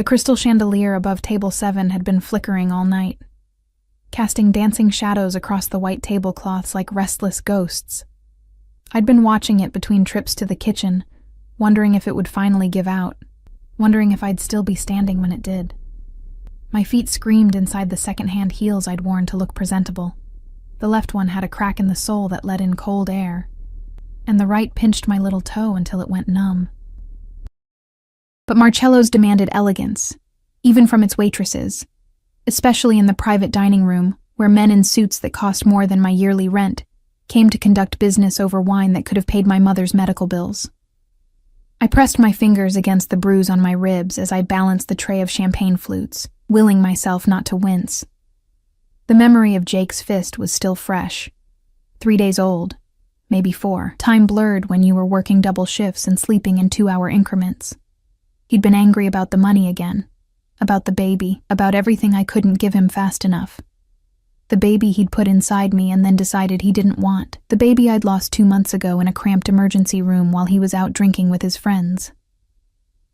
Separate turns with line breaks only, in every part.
The crystal chandelier above table 7 had been flickering all night, casting dancing shadows across the white tablecloths like restless ghosts. I'd been watching it between trips to the kitchen, wondering if it would finally give out, wondering if I'd still be standing when it did. My feet screamed inside the second-hand heels I'd worn to look presentable. The left one had a crack in the sole that let in cold air, and the right pinched my little toe until it went numb. But Marcello's demanded elegance, even from its waitresses, especially in the private dining room where men in suits that cost more than my yearly rent came to conduct business over wine that could have paid my mother's medical bills. I pressed my fingers against the bruise on my ribs as I balanced the tray of champagne flutes, willing myself not to wince. The memory of Jake's fist was still fresh. 3 days old, maybe 4. Time blurred when you were working double shifts and sleeping in 2-hour increments. He'd been angry about the money again, about the baby, about everything I couldn't give him fast enough. The baby he'd put inside me and then decided he didn't want. The baby I'd lost 2 months ago in a cramped emergency room while he was out drinking with his friends.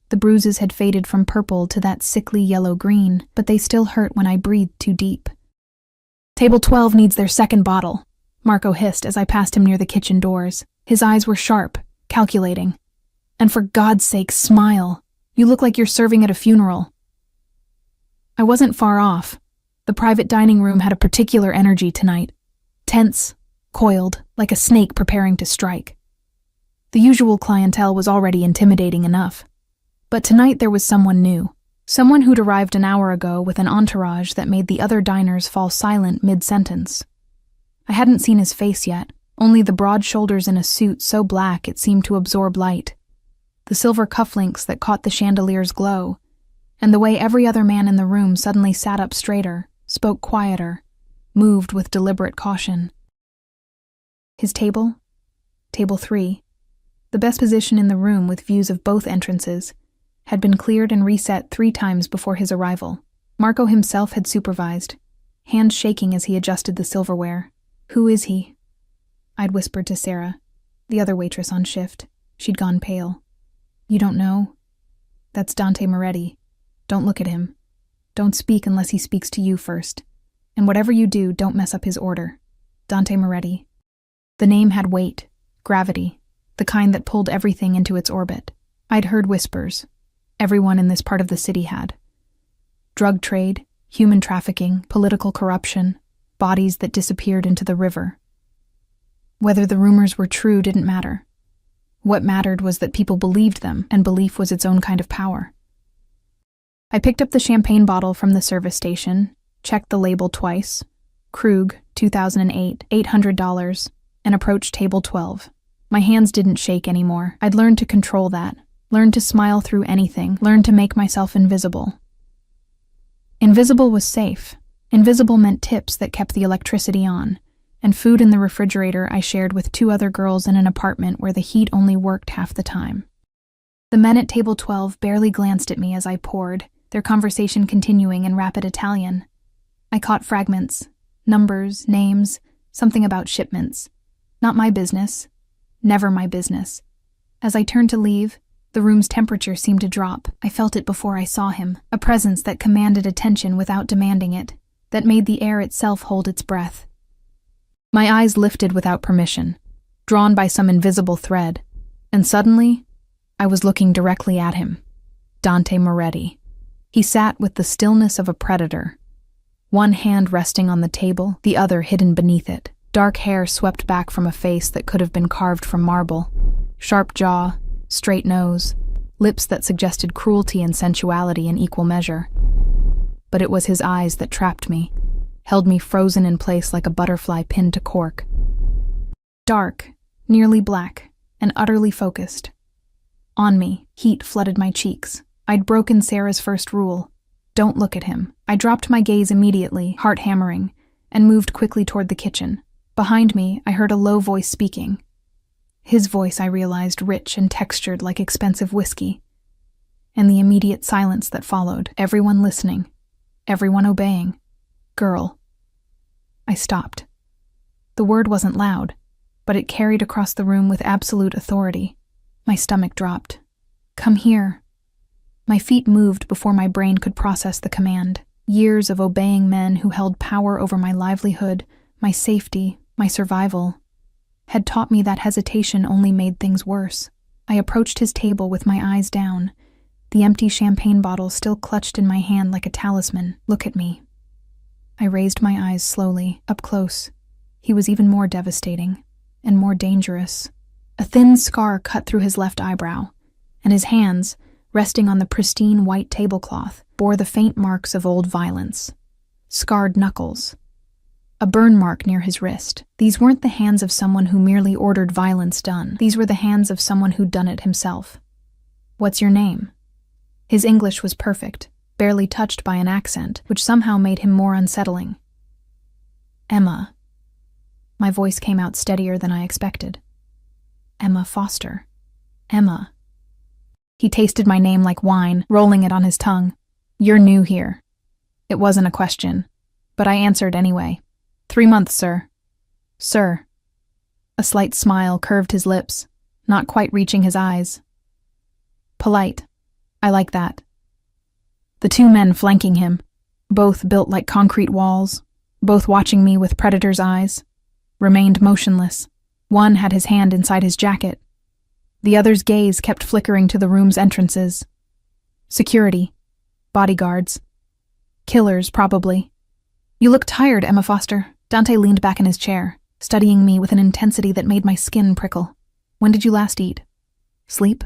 The bruises had faded from purple to that sickly yellow-green, but they still hurt when I breathed too deep. "Table 12 needs their second bottle," Marco hissed as I passed him near the kitchen doors. His eyes were sharp, calculating. "And for God's sake, smile. You look like you're serving at a funeral." I wasn't far off. The private dining room had a particular energy tonight. Tense, coiled, like a snake preparing to strike. The usual clientele was already intimidating enough. But tonight there was someone new. Someone who'd arrived an hour ago with an entourage that made the other diners fall silent mid-sentence. I hadn't seen his face yet, only the broad shoulders in a suit so black it seemed to absorb light, the silver cufflinks that caught the chandelier's glow, and the way every other man in the room suddenly sat up straighter, spoke quieter, moved with deliberate caution. His table? Table 3, the best position in the room with views of both entrances, had been cleared and reset 3 times before his arrival. Marco himself had supervised, hands shaking as he adjusted the silverware. "Who is he?" I'd whispered to Sarah, the other waitress on shift. She'd gone pale. "You don't know? That's Dante Moretti. Don't look at him. Don't speak unless he speaks to you first. And whatever you do, don't mess up his order. Dante Moretti." The name had weight, gravity, the kind that pulled everything into its orbit. I'd heard whispers. Everyone in this part of the city had. Drug trade, human trafficking, political corruption, bodies that disappeared into the river. Whether the rumors were true didn't matter. What mattered was that people believed them, and belief was its own kind of power. I picked up the champagne bottle from the service station, checked the label twice, Krug, 2008, $800, and approached table 12. My hands didn't shake anymore. I'd learned to control that, learned to smile through anything, learned to make myself invisible. Invisible was safe. Invisible meant tips that kept the electricity on, and food in the refrigerator I shared with 2 other girls in an apartment where the heat only worked half the time. The men at table 12 barely glanced at me as I poured, their conversation continuing in rapid Italian. I caught fragments, numbers, names, something about shipments. Not my business. Never my business. As I turned to leave, the room's temperature seemed to drop. I felt it before I saw him, a presence that commanded attention without demanding it, that made the air itself hold its breath. My eyes lifted without permission, drawn by some invisible thread, and suddenly, I was looking directly at him. Dante Moretti. He sat with the stillness of a predator, one hand resting on the table, the other hidden beneath it. Dark hair swept back from a face that could have been carved from marble, sharp jaw, straight nose, lips that suggested cruelty and sensuality in equal measure. But it was his eyes that trapped me, held me frozen in place like a butterfly pinned to cork. Dark, nearly black, and utterly focused. On me, heat flooded my cheeks. I'd broken Sarah's first rule. Don't look at him. I dropped my gaze immediately, heart hammering, and moved quickly toward the kitchen. Behind me, I heard a low voice speaking. His voice, I realized, rich and textured like expensive whiskey. And the immediate silence that followed, everyone listening, everyone obeying. Girl. I stopped. The word wasn't loud, but it carried across the room with absolute authority. My stomach dropped. Come here. My feet moved before my brain could process the command. Years of obeying men who held power over my livelihood, my safety, my survival, had taught me that hesitation only made things worse. I approached his table with my eyes down, the empty champagne bottle still clutched in my hand like a talisman. "Look at me." I raised my eyes slowly, up close. He was even more devastating, and more dangerous. A thin scar cut through his left eyebrow, and his hands, resting on the pristine white tablecloth, bore the faint marks of old violence. Scarred knuckles. A burn mark near his wrist. These weren't the hands of someone who merely ordered violence done. These were the hands of someone who'd done it himself. "What's your name?" His English was perfect, barely touched by an accent, which somehow made him more unsettling. "Emma." My voice came out steadier than I expected. "Emma Foster. Emma." He tasted my name like wine, rolling it on his tongue. "You're new here." It wasn't a question, but I answered anyway. 3 months, sir." "Sir." A slight smile curved his lips, not quite reaching his eyes. "Polite. I like that." The two men flanking him, both built like concrete walls, both watching me with predator's eyes, remained motionless. One had his hand inside his jacket. The other's gaze kept flickering to the room's entrances. Security. Bodyguards. Killers, probably. "You look tired, Emma Foster." Dante leaned back in his chair, studying me with an intensity that made my skin prickle. "When did you last eat? Sleep?"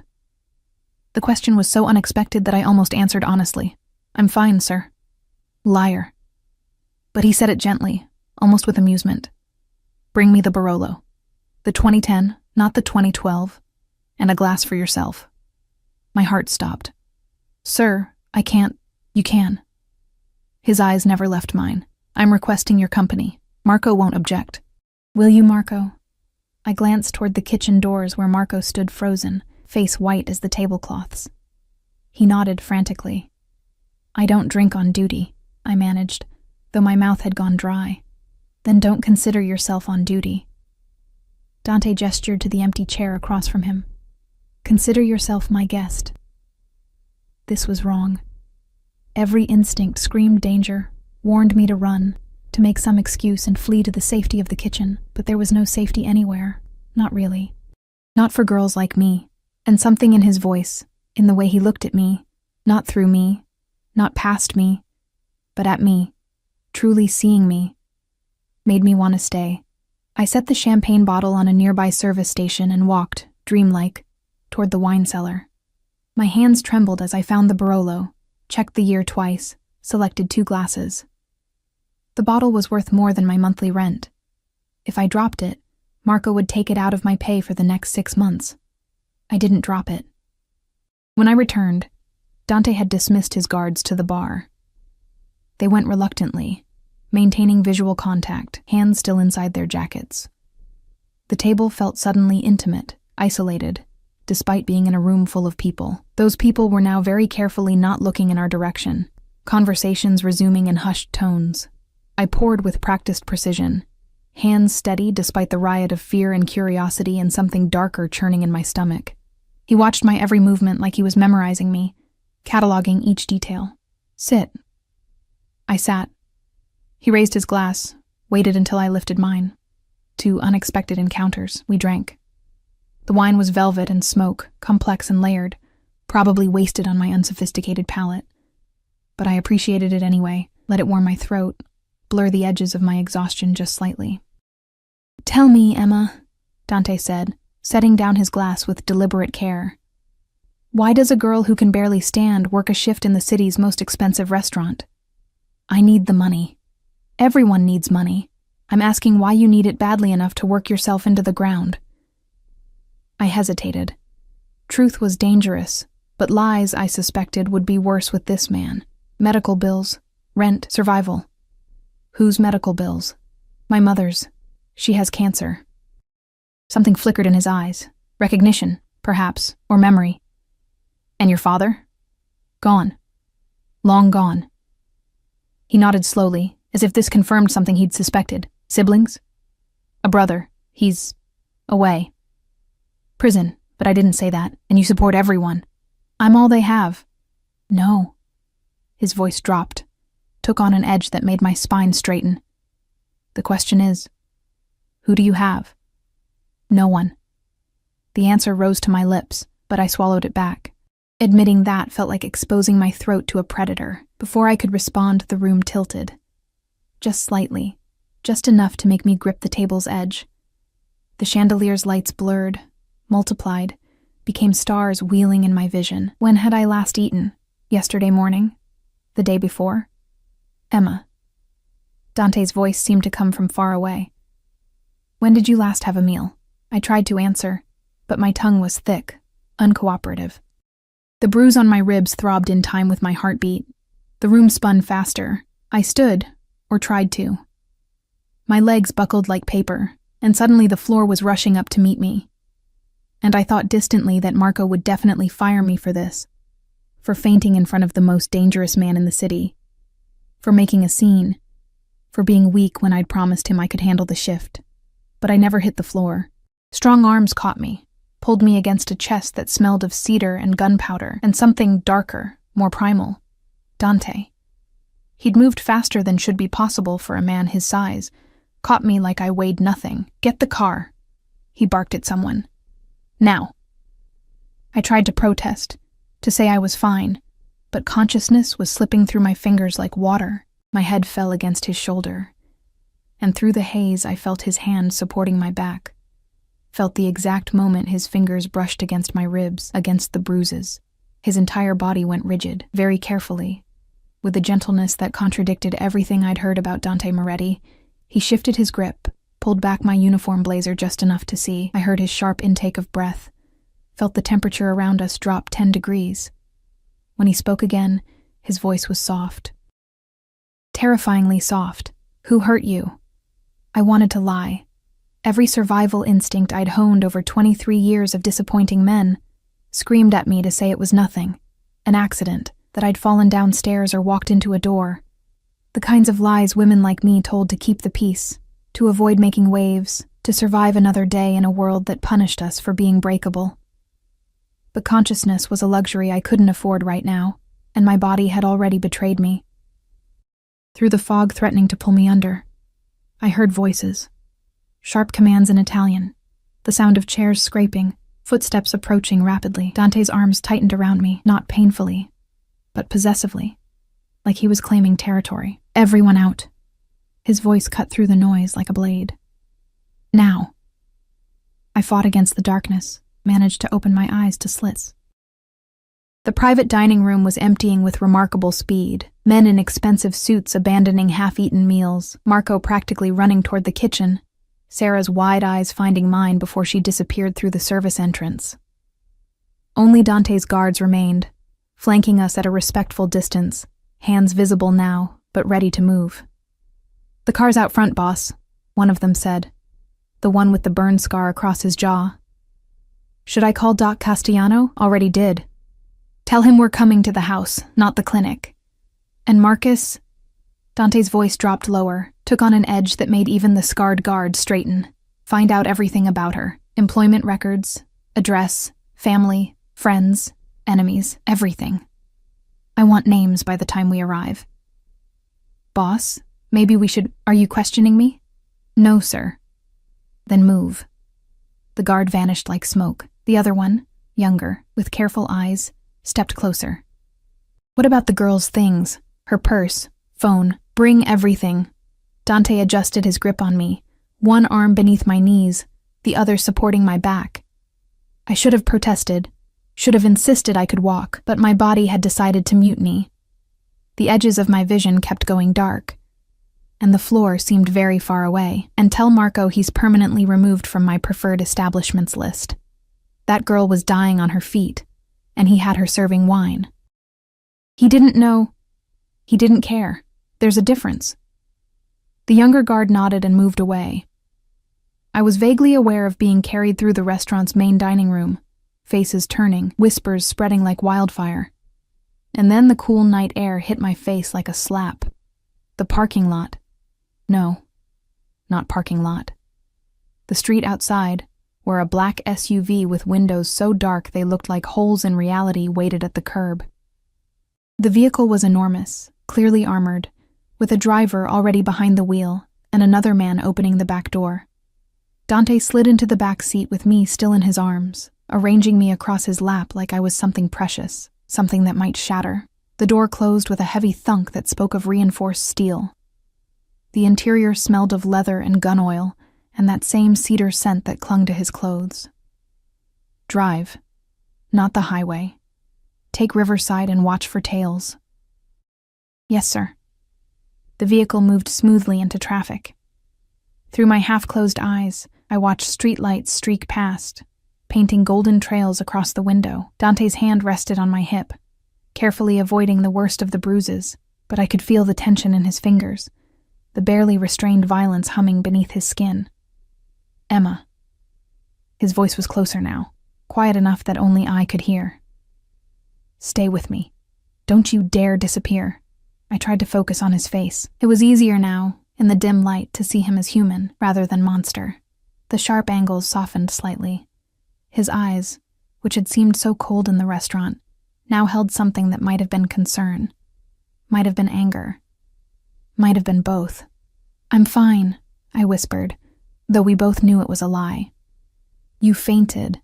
The question was so unexpected that I almost answered honestly. "I'm fine, sir." Liar. But he said it gently, almost with amusement. "Bring me the Barolo. The 2010, not the 2012, and a glass for yourself." My heart stopped. "Sir, I can't." "You can." His eyes never left mine. "I'm requesting your company. Marco won't object." "Will you, Marco?" I glanced toward the kitchen doors where Marco stood frozen, face white as the tablecloths. He nodded frantically. "I don't drink on duty," I managed, though my mouth had gone dry. "Then don't consider yourself on duty." Dante gestured to the empty chair across from him. "Consider yourself my guest." This was wrong. Every instinct screamed danger, warned me to run, to make some excuse and flee to the safety of the kitchen, but there was no safety anywhere. Not really. Not for girls like me. And something in his voice, in the way he looked at me, not through me, not past me, but at me, truly seeing me, made me want to stay. I set the champagne bottle on a nearby service station and walked, dreamlike, toward the wine cellar. My hands trembled as I found the Barolo, checked the year twice, selected 2 glasses. The bottle was worth more than my monthly rent. If I dropped it, Marco would take it out of my pay for the next 6 months. I didn't drop it. When I returned, Dante had dismissed his guards to the bar. They went reluctantly, maintaining visual contact, hands still inside their jackets. The table felt suddenly intimate, isolated, despite being in a room full of people. Those people were now very carefully not looking in our direction, conversations resuming in hushed tones. I poured with practiced precision, hands steady despite the riot of fear and curiosity and something darker churning in my stomach. He watched my every movement like he was memorizing me, cataloging each detail. "Sit." I sat. He raised his glass, waited until I lifted mine. 2 unexpected encounters. We drank. The wine was velvet and smoke, complex and layered, probably wasted on my unsophisticated palate. But I appreciated it anyway, let it warm my throat, blur the edges of my exhaustion just slightly. "Tell me, Emma," Dante said, setting down his glass with deliberate care. "Why does a girl who can barely stand work a shift in the city's most expensive restaurant?" "I need the money. Everyone needs money. I'm asking why you need it badly enough to work yourself into the ground." I hesitated. Truth was dangerous, but lies, I suspected, would be worse with this man. Medical bills, rent, survival. Whose medical bills? My mother's. She has cancer. Something flickered in his eyes. Recognition, perhaps, or memory. "And your father?" "Gone. Long gone." He nodded slowly, as if this confirmed something he'd suspected. "Siblings?" "A brother. He's away." "Prison, but I didn't say that, and you support everyone." "I'm all they have." No. His voice dropped, took on an edge that made my spine straighten. The question is, who do you have? No one. The answer rose to my lips, but I swallowed it back. Admitting that felt like exposing my throat to a predator. Before I could respond, the room tilted. Just slightly, just enough to make me grip the table's edge. The chandelier's lights blurred, multiplied, became stars wheeling in my vision. When had I last eaten? Yesterday morning? The day before? Emma. Dante's voice seemed to come from far away. When did you last have a meal? I tried to answer, but my tongue was thick, uncooperative. The bruise on my ribs throbbed in time with my heartbeat. The room spun faster. I stood, or tried to. My legs buckled like paper, and suddenly the floor was rushing up to meet me. And I thought distantly that Marco would definitely fire me for this, for fainting in front of the most dangerous man in the city, for making a scene, for being weak when I'd promised him I could handle the shift. But I never hit the floor. Strong arms caught me, pulled me against a chest that smelled of cedar and gunpowder, and something darker, more primal. Dante. He'd moved faster than should be possible for a man his size, caught me like I weighed nothing. Get the car. He barked at someone. Now. I tried to protest, to say I was fine, but consciousness was slipping through my fingers like water. My head fell against his shoulder, and through the haze I felt his hand supporting my back, felt the exact moment his fingers brushed against my ribs, against the bruises. His entire body went rigid, very carefully. With a gentleness that contradicted everything I'd heard about Dante Moretti, he shifted his grip, pulled back my uniform blazer just enough to see. I heard his sharp intake of breath, felt the temperature around us drop 10 degrees. When he spoke again, his voice was soft. Terrifyingly soft. Who hurt you? I wanted to lie. Every survival instinct I'd honed over 23 years of disappointing men screamed at me to say it was nothing, an accident, that I'd fallen downstairs or walked into a door. The kinds of lies women like me told to keep the peace, to avoid making waves, to survive another day in a world that punished us for being breakable. But consciousness was a luxury I couldn't afford right now, and my body had already betrayed me. Through the fog threatening to pull me under, I heard voices. Sharp commands in Italian, the sound of chairs scraping, footsteps approaching rapidly. Dante's arms tightened around me, not painfully, but possessively, like he was claiming territory. Everyone out. His voice cut through the noise like a blade. Now. I fought against the darkness, managed to open my eyes to slits. The private dining room was emptying with remarkable speed, men in expensive suits abandoning half-eaten meals, Marco practically running toward the kitchen, Sarah's wide eyes finding mine before she disappeared through the service entrance. Only Dante's guards remained, flanking us at a respectful distance, hands visible now, but ready to move. The car's out front, boss, one of them said, the one with the burn scar across his jaw. Should I call Doc Castellano? Already did. Tell him we're coming to the house, not the clinic. And Marcus? Dante's voice dropped lower, took on an edge that made even the scarred guard straighten. Find out everything about her. Employment records, address, family, friends, enemies, everything. I want names by the time we arrive. Boss, maybe we should... Are you questioning me? No, sir. Then move. The guard vanished like smoke. The other one, younger, with careful eyes, stepped closer. What about the girl's things? Her purse, phone, bring everything. Dante adjusted his grip on me, one arm beneath my knees, the other supporting my back. I should have protested, should have insisted I could walk, but my body had decided to mutiny. The edges of my vision kept going dark, and the floor seemed very far away. And tell Marco he's permanently removed from my preferred establishments list. That girl was dying on her feet, and he had her serving wine. He didn't know. He didn't care. There's a difference. The younger guard nodded and moved away. I was vaguely aware of being carried through the restaurant's main dining room, faces turning, whispers spreading like wildfire. And then the cool night air hit my face like a slap. The parking lot. No, not parking lot. The street outside, where a black SUV with windows so dark they looked like holes in reality waited at the curb. The vehicle was enormous, clearly armored, with a driver already behind the wheel and another man opening the back door. Dante slid into the back seat with me still in his arms, arranging me across his lap like I was something precious, something that might shatter. The door closed with a heavy thunk that spoke of reinforced steel. The interior smelled of leather and gun oil, and that same cedar scent that clung to his clothes. Drive, not the highway. Take Riverside and watch for tails. Yes, sir. The vehicle moved smoothly into traffic. Through my half-closed eyes, I watched streetlights streak past, painting golden trails across the window. Dante's hand rested on my hip, carefully avoiding the worst of the bruises, but I could feel the tension in his fingers, the barely restrained violence humming beneath his skin. Emma. His voice was closer now, quiet enough that only I could hear. Stay with me. Don't you dare disappear. I tried to focus on his face. It was easier now, in the dim light, to see him as human rather than monster. The sharp angles softened slightly. His eyes, which had seemed so cold in the restaurant, now held something that might have been concern, might have been anger, might have been both. I'm fine, I whispered, though we both knew it was a lie. You fainted.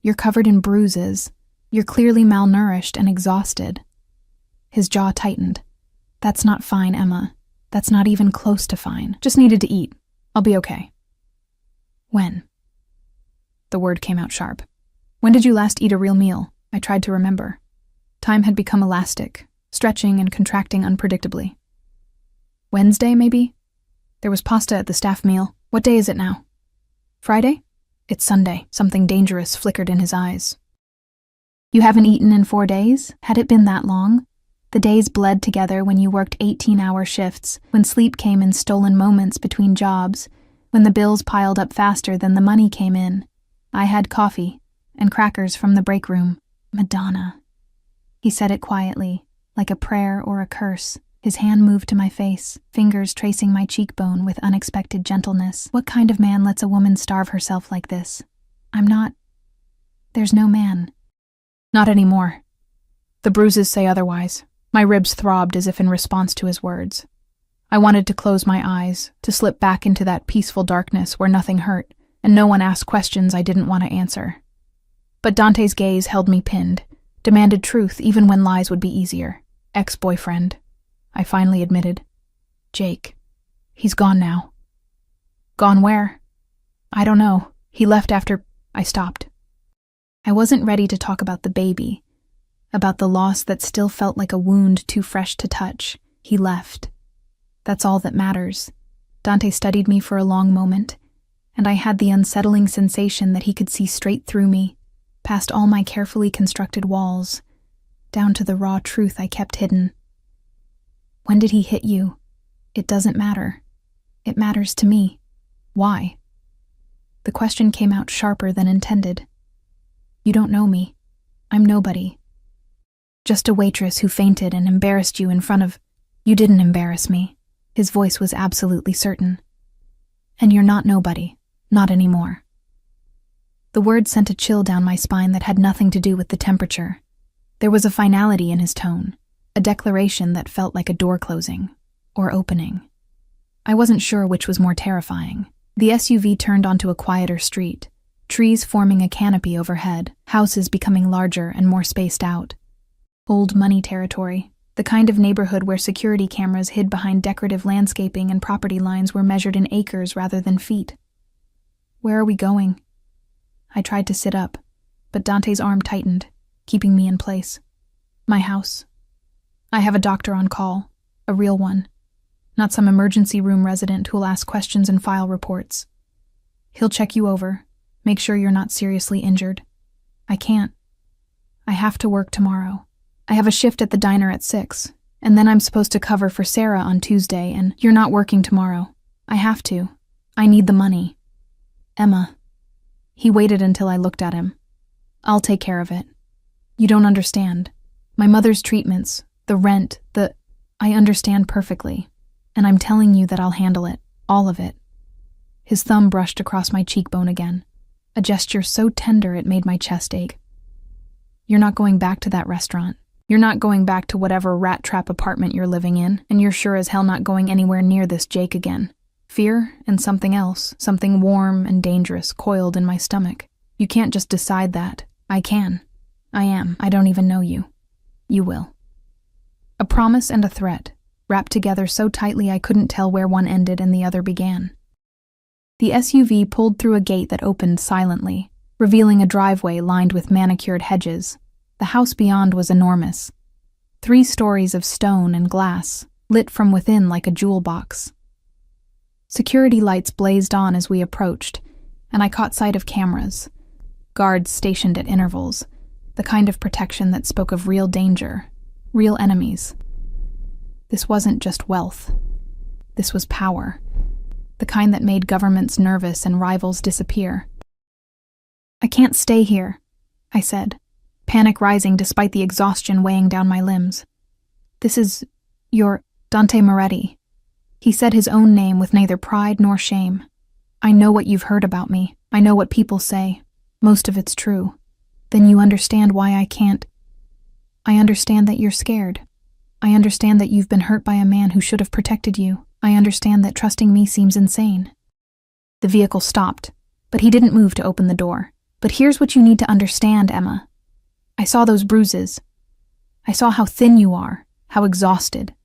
You're covered in bruises. You're clearly malnourished and exhausted. His jaw tightened. That's not fine, Emma. That's not even close to fine. Just needed to eat. I'll be okay. When? The word came out sharp. When did you last eat a real meal? I tried to remember. Time had become elastic, stretching and contracting unpredictably. Wednesday, maybe? There was pasta at the staff meal. What day is it now? Friday? It's Sunday. Something dangerous flickered in his eyes. You haven't eaten in 4 days? Had it been that long? The days bled together when you worked 18-hour shifts, when sleep came in stolen moments between jobs, when the bills piled up faster than the money came in. I had coffee and crackers from the break room. Madonna. He said it quietly, like a prayer or a curse. His hand moved to my face, fingers tracing my cheekbone with unexpected gentleness. What kind of man lets a woman starve herself like this? I'm not. There's no man. Not anymore. The bruises say otherwise. My ribs throbbed as if in response to his words. I wanted to close my eyes, to slip back into that peaceful darkness where nothing hurt, and no one asked questions I didn't want to answer. But Dante's gaze held me pinned, demanded truth even when lies would be easier. Ex-boyfriend, I finally admitted. Jake. He's gone now. Gone where? I don't know. He left after I stopped. I wasn't ready to talk about the baby, about the loss that still felt like a wound too fresh to touch. He left. That's all that matters. Dante studied me for a long moment, and I had the unsettling sensation that he could see straight through me, past all my carefully constructed walls, down to the raw truth I kept hidden. When did he hit you? It doesn't matter. It matters to me. Why? The question came out sharper than intended. You don't know me. I'm nobody. Just a waitress who fainted and embarrassed you in front of... You didn't embarrass me. His voice was absolutely certain. And you're not nobody. Not anymore. The word sent a chill down my spine that had nothing to do with the temperature. There was a finality in his tone, a declaration that felt like a door closing, or opening. I wasn't sure which was more terrifying. The SUV turned onto a quieter street, trees forming a canopy overhead, houses becoming larger and more spaced out. Old money territory, the kind of neighborhood where security cameras hid behind decorative landscaping and property lines were measured in acres rather than feet. Where are we going? I tried to sit up, but Dante's arm tightened, keeping me in place. My house. I have a doctor on call, a real one, not some emergency room resident who'll ask questions and file reports. He'll check you over, make sure you're not seriously injured. I can't. I have to work tomorrow. I have a shift at the diner at 6, and then I'm supposed to cover for Sarah on Tuesday, and you're not working tomorrow. I have to. I need the money. Emma. He waited until I looked at him. I'll take care of it. You don't understand. My mother's treatments, the rent, I understand perfectly, and I'm telling you that I'll handle it, all of it. His thumb brushed across my cheekbone again, a gesture so tender it made my chest ache. You're not going back to that restaurant. You're not going back to whatever rat trap apartment you're living in, and you're sure as hell not going anywhere near this Jake again. Fear and something else, something warm and dangerous, coiled in my stomach. You can't just decide that. I can. I am. I don't even know you. You will. A promise and a threat, wrapped together so tightly I couldn't tell where one ended and the other began. The SUV pulled through a gate that opened silently, revealing a driveway lined with manicured hedges. The house beyond was enormous. 3 stories of stone and glass, lit from within like a jewel box. Security lights blazed on as we approached, and I caught sight of cameras. Guards stationed at intervals, the kind of protection that spoke of real danger, real enemies. This wasn't just wealth. This was power, the kind that made governments nervous and rivals disappear. I can't stay here, I said, panic rising despite the exhaustion weighing down my limbs. This is your Dante Moretti. He said his own name with neither pride nor shame. I know what you've heard about me. I know what people say. Most of it's true. Then you understand why I can't. I understand that you're scared. I understand that you've been hurt by a man who should have protected you. I understand that trusting me seems insane. The vehicle stopped, but he didn't move to open the door. But here's what you need to understand, Emma. I saw those bruises. I saw how thin you are, how exhausted.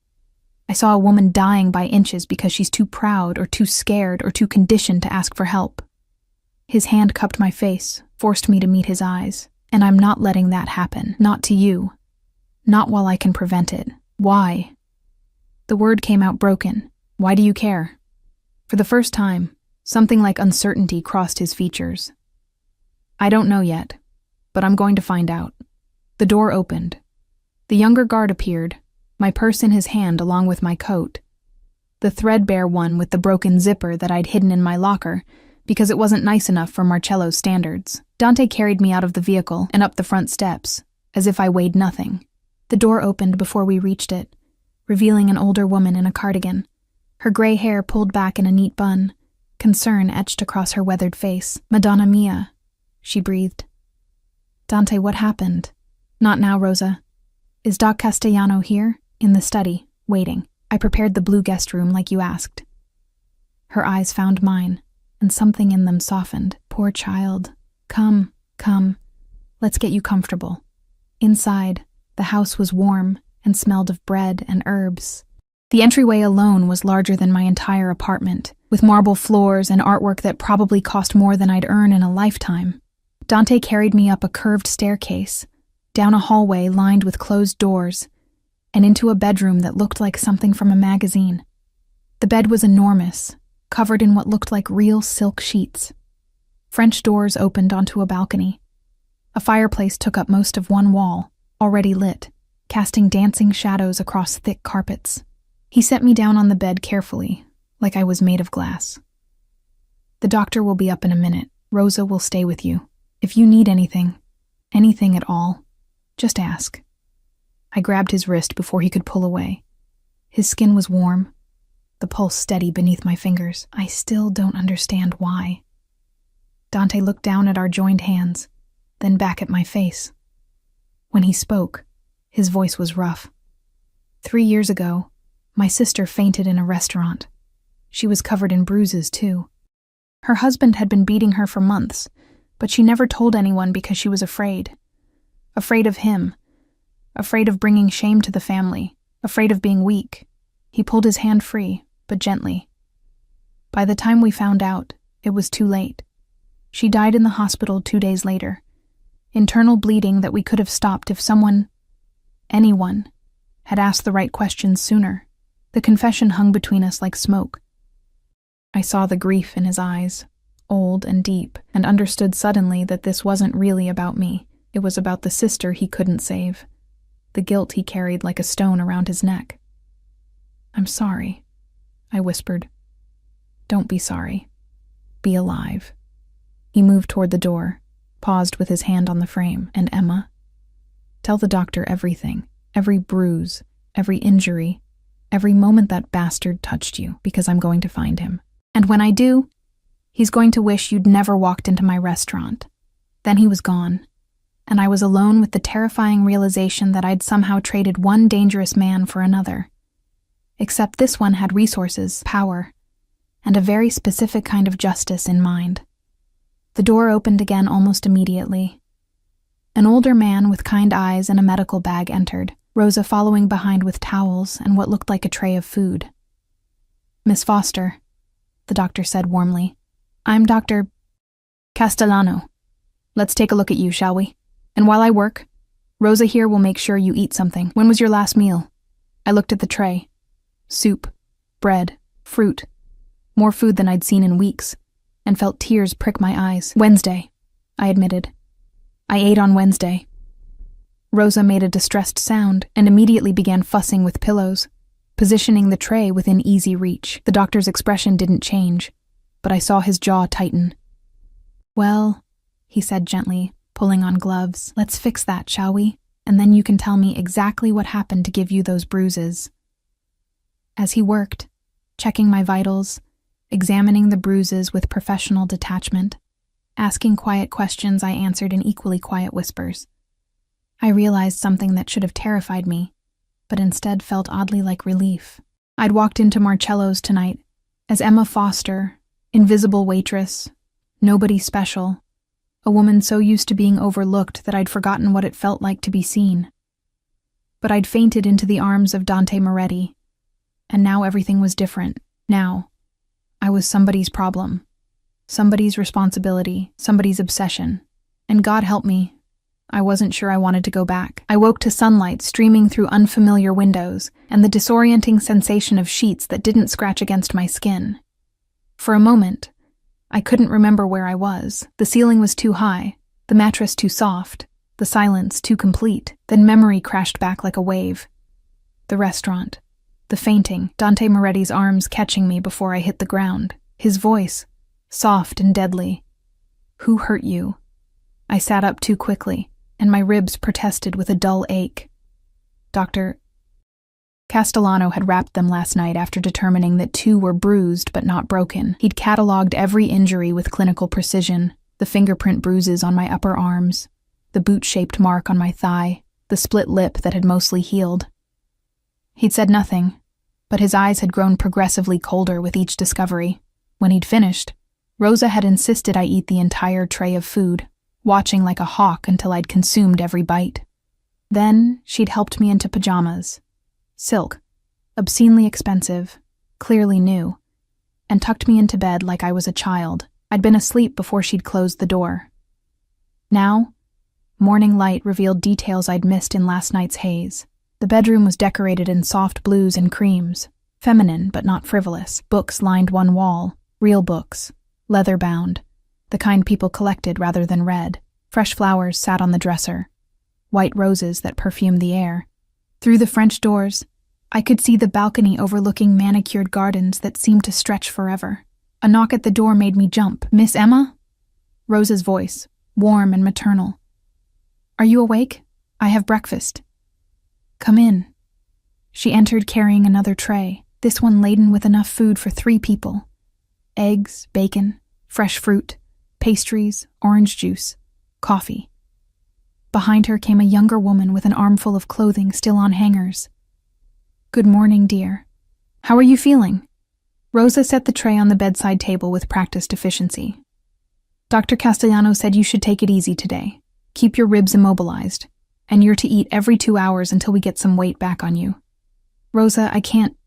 I saw a woman dying by inches because she's too proud or too scared or too conditioned to ask for help. His hand cupped my face, forced me to meet his eyes, and I'm not letting that happen. Not to you. Not while I can prevent it. Why? The word came out broken. Why do you care? For the first time, something like uncertainty crossed his features. I don't know yet, but I'm going to find out. The door opened. The younger guard appeared, my purse in his hand along with my coat. The threadbare one with the broken zipper that I'd hidden in my locker because it wasn't nice enough for Marcello's standards. Dante carried me out of the vehicle and up the front steps, as if I weighed nothing. The door opened before we reached it, revealing an older woman in a cardigan, her gray hair pulled back in a neat bun, concern etched across her weathered face. Madonna mia, she breathed. Dante, what happened? Not now, Rosa. Is Doc Castellano here? In the study, waiting. I prepared the blue guest room like you asked. Her eyes found mine, and something in them softened. Poor child. Come. Let's get you comfortable. Inside, the house was warm and smelled of bread and herbs. The entryway alone was larger than my entire apartment, with marble floors and artwork that probably cost more than I'd earn in a lifetime. Dante carried me up a curved staircase, down a hallway lined with closed doors, and into a bedroom that looked like something from a magazine. The bed was enormous, covered in what looked like real silk sheets. French doors opened onto a balcony. A fireplace took up most of one wall, already lit, casting dancing shadows across thick carpets. He set me down on the bed carefully, like I was made of glass. The doctor will be up in a minute. Rosa will stay with you. If you need anything at all, just ask. I grabbed his wrist before he could pull away. His skin was warm, the pulse steady beneath my fingers. I still don't understand why. Dante looked down at our joined hands, then back at my face. When he spoke, his voice was rough. 3 years ago, my sister fainted in a restaurant. She was covered in bruises, too. Her husband had been beating her for months, but she never told anyone because she was afraid. Afraid of him. Afraid of bringing shame to the family. Afraid of being weak. He pulled his hand free, but gently. By the time we found out, it was too late. She died in the hospital 2 days later. Internal bleeding that we could have stopped if anyone, had asked the right questions sooner. The confession hung between us like smoke. I saw the grief in his eyes, old and deep, and understood suddenly that this wasn't really about me. It was about the sister he couldn't save, the guilt he carried like a stone around his neck. I'm sorry, I whispered. Don't be sorry. Be alive. He moved toward the door, paused with his hand on the frame. And Emma? Tell the doctor everything, every bruise, every injury, every moment that bastard touched you, because I'm going to find him. And when I do, he's going to wish you'd never walked into my restaurant. Then he was gone. and I was alone with the terrifying realization that I'd somehow traded one dangerous man for another. Except this one had resources, power, and a very specific kind of justice in mind. The door opened again almost immediately. An older man with kind eyes and a medical bag entered, Rosa following behind with towels and what looked like a tray of food. "Miss Foster," the doctor said warmly. "I'm Dr. Castellano. Let's take a look at you, shall we? And while I work, Rosa here will make sure you eat something. When was your last meal?" I looked at the tray. Soup, bread, fruit. More food than I'd seen in weeks, and felt tears prick my eyes. "Wednesday," I admitted. "I ate on Wednesday." Rosa made a distressed sound and immediately began fussing with pillows, positioning the tray within easy reach. The doctor's expression didn't change, but I saw his jaw tighten. "Well," he said gently, pulling on gloves, "let's fix that, shall we? And then you can tell me exactly what happened to give you those bruises." As he worked, checking my vitals, examining the bruises with professional detachment, asking quiet questions I answered in equally quiet whispers, I realized something that should have terrified me, but instead felt oddly like relief. I'd walked into Marcello's tonight as Emma Foster, invisible waitress, nobody special, a woman so used to being overlooked that I'd forgotten what it felt like to be seen. But I'd fainted into the arms of Dante Moretti, and now everything was different. Now, I was somebody's problem, somebody's responsibility, somebody's obsession, and God help me, I wasn't sure I wanted to go back. I woke to sunlight streaming through unfamiliar windows and the disorienting sensation of sheets that didn't scratch against my skin. For a moment, I couldn't remember where I was. The ceiling was too high, the mattress too soft, the silence too complete. Then memory crashed back like a wave. The restaurant, the fainting, Dante Moretti's arms catching me before I hit the ground. His voice, soft and deadly. "Who hurt you?" I sat up too quickly, and my ribs protested with a dull ache. Dr. Castellano had wrapped them last night after determining that 2 were bruised but not broken. He'd catalogued every injury with clinical precision, the fingerprint bruises on my upper arms, the boot-shaped mark on my thigh, the split lip that had mostly healed. He'd said nothing, but his eyes had grown progressively colder with each discovery. When he'd finished, Rosa had insisted I eat the entire tray of food, watching like a hawk until I'd consumed every bite. Then she'd helped me into pajamas, silk, obscenely expensive, clearly new, and tucked me into bed like I was a child. I'd been asleep before she'd closed the door. Now, morning light revealed details I'd missed in last night's haze. The bedroom was decorated in soft blues and creams, feminine but not frivolous. Books lined one wall, real books, leather-bound, the kind people collected rather than read. Fresh flowers sat on the dresser, white roses that perfumed the air. Through the French doors, I could see the balcony overlooking manicured gardens that seemed to stretch forever. A knock at the door made me jump. "Miss Emma?" Rosa's voice, warm and maternal. "Are you awake? I have breakfast." "Come in." She entered carrying another tray, this one laden with enough food for 3 people. Eggs, bacon, fresh fruit, pastries, orange juice, coffee. Behind her came a younger woman with an armful of clothing still on hangers. "Good morning, dear. How are you feeling?" Rosa set the tray on the bedside table with practiced efficiency. "Dr. Castellano said you should take it easy today. Keep your ribs immobilized, and you're to eat every 2 hours until we get some weight back on you." "Rosa, I can't.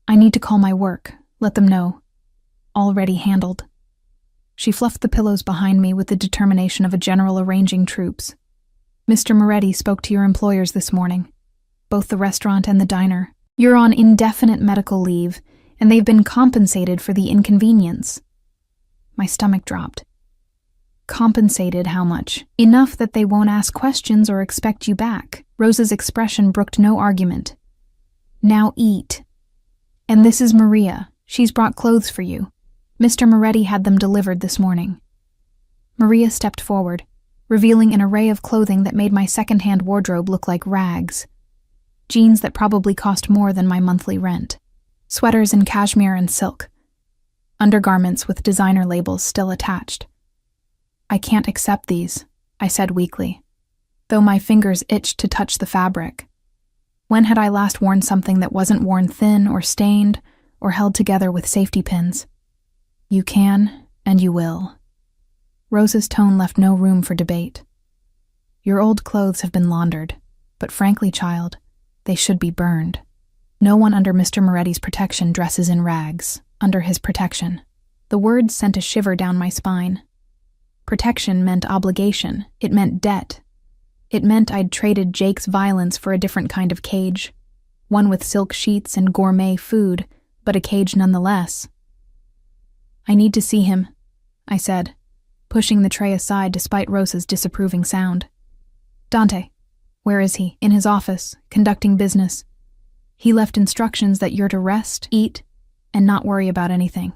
I need to call my work. Let them know. Already handled." She fluffed the pillows behind me with the determination of a general arranging troops. "Mr. Moretti spoke to your employers this morning, both the restaurant and the diner. You're on indefinite medical leave, and they've been compensated for the inconvenience." My stomach dropped. "Compensated how much?" "Enough that they won't ask questions or expect you back." Rosa's expression brooked no argument. "Now eat. And this is Maria. She's brought clothes for you. Mr. Moretti had them delivered this morning." Maria stepped forward, revealing an array of clothing that made my second-hand wardrobe look like rags. Jeans that probably cost more than my monthly rent. Sweaters in cashmere and silk. Undergarments with designer labels still attached. "I can't accept these," I said weakly. though my fingers itched to touch the fabric. When had I last worn something that wasn't worn thin or stained or held together with safety pins? You can, and you will. Rosa's tone left no room for debate. Your old clothes have been laundered, but frankly, child, they should be burned. No one under Mr. Moretti's protection dresses in rags, under his protection. The words sent a shiver down my spine. Protection meant obligation. It meant debt. It meant I'd traded Jake's violence for a different kind of cage, one with silk sheets and gourmet food, but a cage nonetheless. I need to see him, I said, pushing the tray aside despite Rosa's disapproving sound. Dante, where is he? In his office, conducting business. He left instructions that you're to rest, eat, and not worry about anything.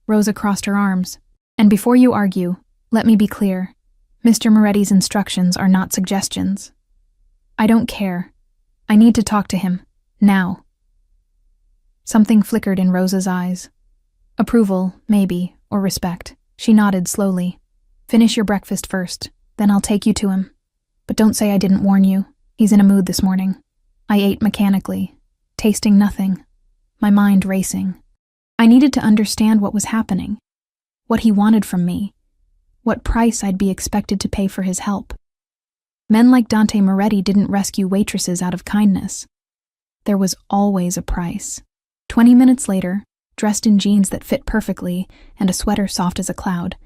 Rosa crossed her arms. And before you argue, let me be clear. Mr. Moretti's instructions are not suggestions. I don't care. I need to talk to him. Now. Something flickered in Rosa's eyes. Approval, maybe, or respect. She nodded slowly. Finish your breakfast first, then I'll take you to him. But don't say I didn't warn you. He's in a mood this morning. I ate mechanically, tasting nothing, my mind racing. I needed to understand what was happening, what he wanted from me, what price I'd be expected to pay for his help. Men like Dante Moretti didn't rescue waitresses out of kindness. There was always a price. 20 minutes later, dressed in jeans that fit perfectly and a sweater soft as a cloud,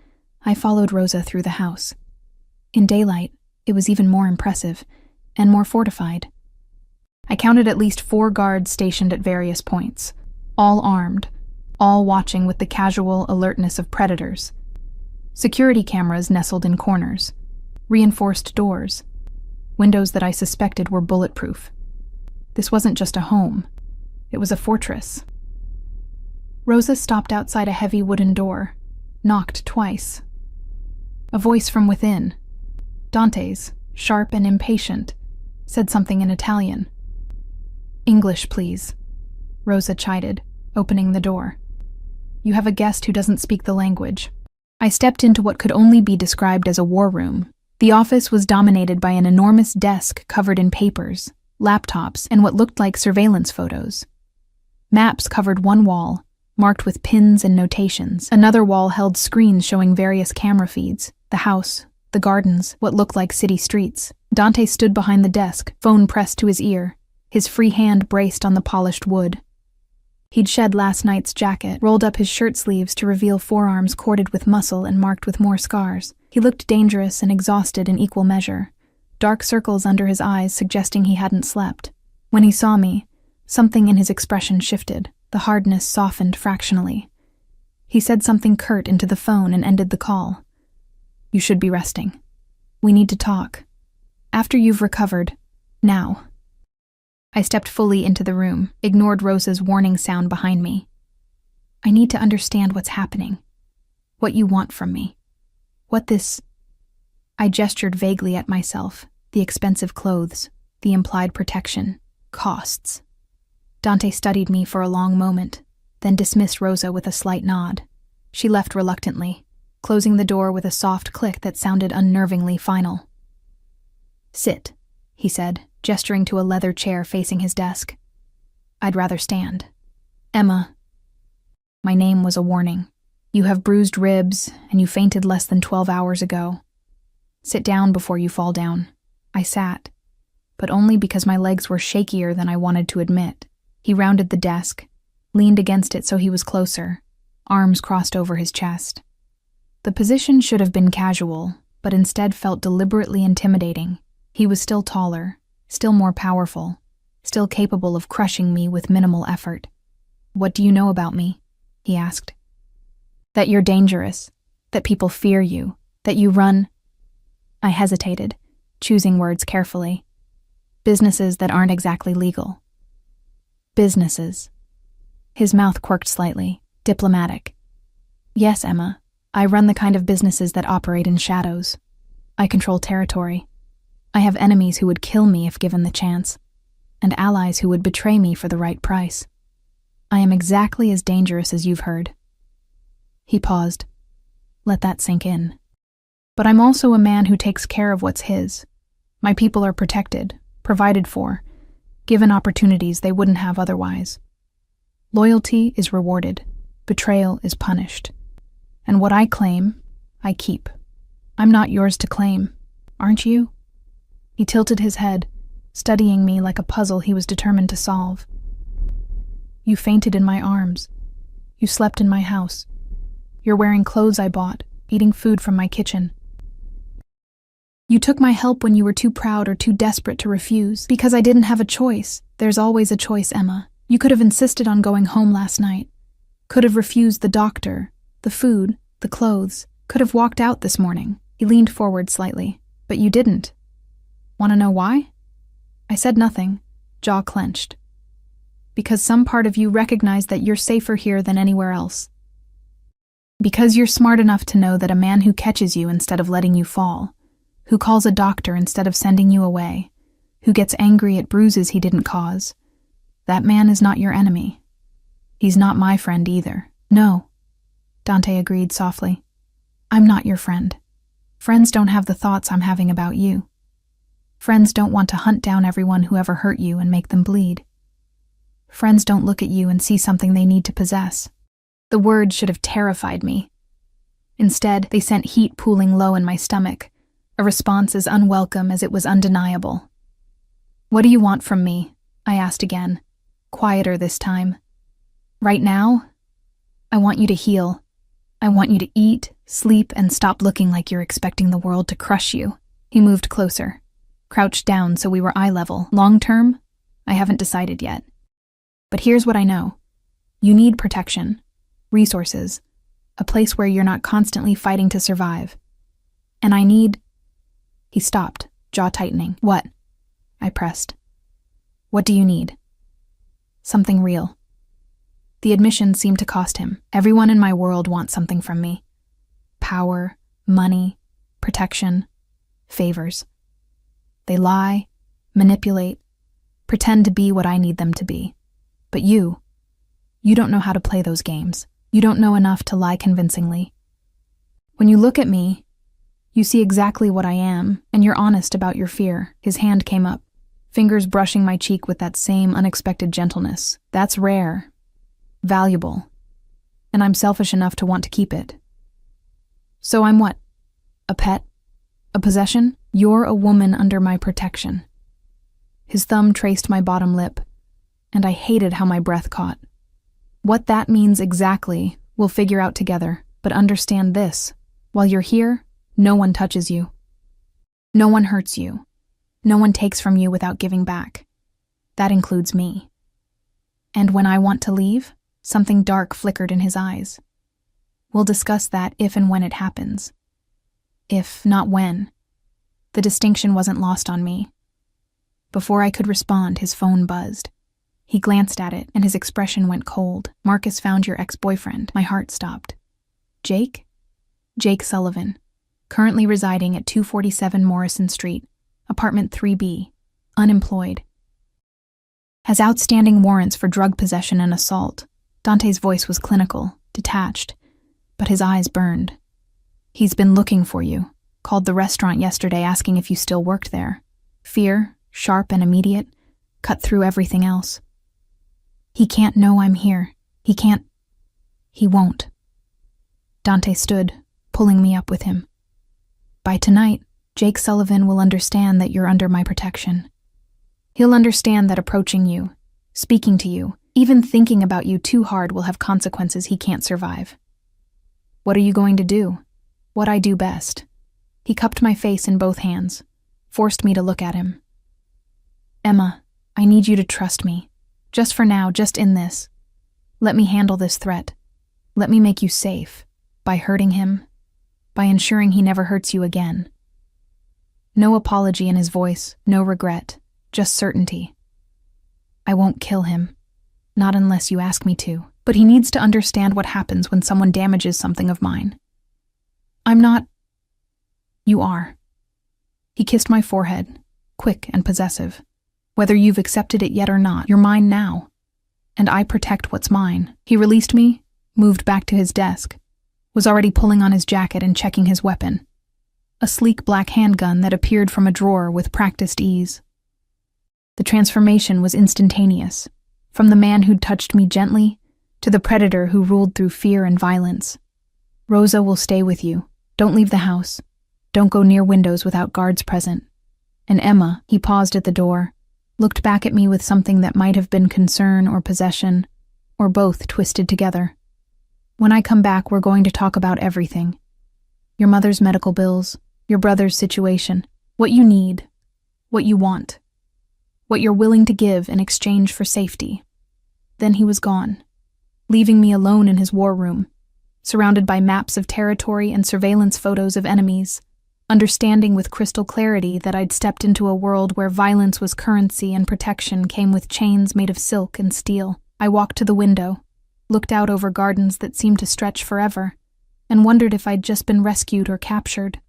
I followed Rosa through the house. In daylight, it was even more impressive and more fortified. I counted at least 4 guards stationed at various points, all armed, all watching with the casual alertness of predators. Security cameras nestled in corners, reinforced doors, windows that I suspected were bulletproof. This wasn't just a home, it was a fortress. Rosa stopped outside a heavy wooden door, knocked twice. A voice from within, Dante's, sharp and impatient, said something in Italian. English, please, Rosa chided, opening the door. You have a guest who doesn't speak the language. I stepped into what could only be described as a war room. The office was dominated by an enormous desk covered in papers, laptops, and what looked like surveillance photos. Maps covered one wall, marked with pins and notations. Another wall held screens showing various camera feeds, the house, the gardens, what looked like city streets. Dante stood behind the desk, phone pressed to his ear, his free hand braced on the polished wood. He'd shed last night's jacket, rolled up his shirt sleeves to reveal forearms corded with muscle and marked with more scars. He looked dangerous and exhausted in equal measure, dark circles under his eyes suggesting he hadn't slept. When he saw me, something in his expression shifted. The hardness softened fractionally. He said something curt into the phone and ended the call. You should be resting. We need to talk. After you've recovered. Now. I stepped fully into the room, ignored Rosa's warning sound behind me. I need to understand what's happening. What you want from me. What this... I gestured vaguely at myself, the expensive clothes, the implied protection, costs. Dante studied me for a long moment, then dismissed Rosa with a slight nod. She left reluctantly, closing the door with a soft click that sounded unnervingly final. Sit, he said, gesturing to a leather chair facing his desk. I'd rather stand. Emma. My name was a warning. You have bruised ribs, and you fainted less than 12 hours ago. Sit down before you fall down. I sat, but only because my legs were shakier than I wanted to admit. He rounded the desk, leaned against it so he was closer, arms crossed over his chest. The position should have been casual, but instead felt deliberately intimidating. He was still taller, still more powerful, still capable of crushing me with minimal effort. What do you know about me? He asked. That you're dangerous, that people fear you, that you run... I hesitated, choosing words carefully. Businesses that aren't exactly legal. Businesses. His mouth quirked slightly, diplomatic. Yes, Emma, I run the kind of businesses that operate in shadows. I control territory. I have enemies who would kill me if given the chance, and allies who would betray me for the right price. I am exactly as dangerous as you've heard. He paused. Let that sink in. But I'm also a man who takes care of what's his. My people are protected, provided for, given opportunities they wouldn't have otherwise. Loyalty is rewarded, betrayal is punished. And what I claim, I keep. I'm not yours to claim, aren't you? He tilted his head, studying me like a puzzle he was determined to solve. You fainted in my arms. You slept in my house. You're wearing clothes I bought, eating food from my kitchen. You took my help when you were too proud or too desperate to refuse, because I didn't have a choice. There's always a choice, Emma. You could have insisted on going home last night. Could have refused the doctor, the food, the clothes. Could have walked out this morning. He leaned forward slightly. But you didn't. Want to know why? I said nothing, jaw clenched. Because some part of you recognized that you're safer here than anywhere else. Because you're smart enough to know that a man who catches you instead of letting you fall, who calls a doctor instead of sending you away, who gets angry at bruises he didn't cause, that man is not your enemy. He's not my friend either. No, Dante agreed softly. I'm not your friend. Friends don't have the thoughts I'm having about you. Friends don't want to hunt down everyone who ever hurt you and make them bleed. Friends don't look at you and see something they need to possess. The words should have terrified me. Instead, they sent heat pooling low in my stomach, a response as unwelcome as it was undeniable. What do you want from me? I asked again, quieter this time. Right now, I want you to heal. I want you to eat, sleep, and stop looking like you're expecting the world to crush you. He moved closer, crouched down so we were eye level. Long term, I haven't decided yet. But here's what I know. You need protection, resources, a place where you're not constantly fighting to survive. And I need... He stopped, jaw tightening. What? I pressed. What do you need? Something real. The admission seemed to cost him. Everyone in my world wants something from me. Power, money, protection, favors. They lie, manipulate, pretend to be what I need them to be. But you don't know how to play those games. You don't know enough to lie convincingly. When you look at me, you see exactly what I am, and you're honest about your fear. His hand came up, fingers brushing my cheek with that same unexpected gentleness. That's rare, valuable, and I'm selfish enough to want to keep it. So I'm what? A pet? A possession? You're a woman under my protection. His thumb traced my bottom lip, and I hated how my breath caught. What that means exactly, we'll figure out together, but understand this. While you're here, no one touches you. No one hurts you. No one takes from you without giving back. That includes me. And when I want to leave, something dark flickered in his eyes. We'll discuss that if and when it happens. If, not when. The distinction wasn't lost on me. Before I could respond, his phone buzzed. He glanced at it, and his expression went cold. Marcus found your ex-boyfriend. My heart stopped. Jake? Jake Sullivan. Currently residing at 247 Morrison Street, apartment 3B. Unemployed. Has outstanding warrants for drug possession and assault. Dante's voice was clinical, detached, but his eyes burned. He's been looking for you. Called the restaurant yesterday asking if you still worked there. Fear, sharp and immediate, cut through everything else. He can't know I'm here. He can't. He won't. Dante stood, pulling me up with him. By tonight, Jake Sullivan will understand that you're under my protection. He'll understand that approaching you, speaking to you, even thinking about you too hard will have consequences he can't survive. What are you going to do? What I do best. He cupped my face in both hands, forced me to look at him. Emma, I need you to trust me. Just for now, just in this. Let me handle this threat. Let me make you safe. By hurting him. By ensuring he never hurts you again. No apology in his voice, no regret, just certainty. I won't kill him. Not unless you ask me to. But he needs to understand what happens when someone damages something of mine. I'm not... You are. He kissed my forehead, quick and possessive. Whether you've accepted it yet or not, you're mine now. And I protect what's mine. He released me, moved back to his desk, was already pulling on his jacket and checking his weapon. a sleek black handgun that appeared from a drawer with practiced ease. The transformation was instantaneous, from the man who'd touched me gently to the predator who ruled through fear and violence. Rosa will stay with you. Don't leave the house. Don't go near windows without guards present. And Emma, he paused at the door, looked back at me with something that might have been concern or possession, or both twisted together. When I come back, we're going to talk about everything. Your mother's medical bills, your brother's situation, what you need, what you want, what you're willing to give in exchange for safety. Then he was gone, leaving me alone in his war room, surrounded by maps of territory and surveillance photos of enemies, understanding with crystal clarity that I'd stepped into a world where violence was currency and protection came with chains made of silk and steel. I walked to the window, looked out over gardens that seemed to stretch forever, and wondered if I'd just been rescued or captured.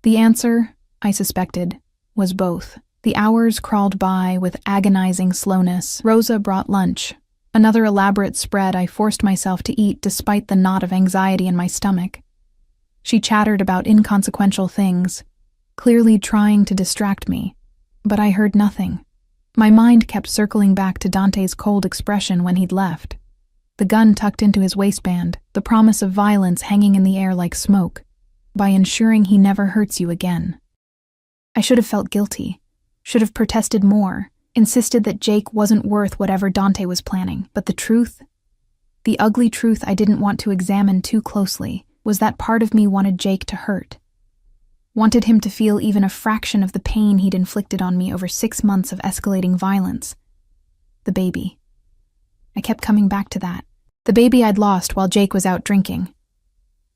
The answer, I suspected, was both. The hours crawled by with agonizing slowness. Rosa brought lunch, another elaborate spread I forced myself to eat despite the knot of anxiety in my stomach. She chattered about inconsequential things, clearly trying to distract me, but I heard nothing. My mind kept circling back to Dante's cold expression when he'd left. The gun tucked into his waistband, the promise of violence hanging in the air like smoke, by ensuring he never hurts you again. I should have felt guilty, should have protested more, insisted that Jake wasn't worth whatever Dante was planning. But the truth, the ugly truth I didn't want to examine too closely, was that part of me wanted Jake to hurt. Wanted him to feel even a fraction of the pain he'd inflicted on me over 6 months of escalating violence. The baby. I kept coming back to that. The baby I'd lost while Jake was out drinking.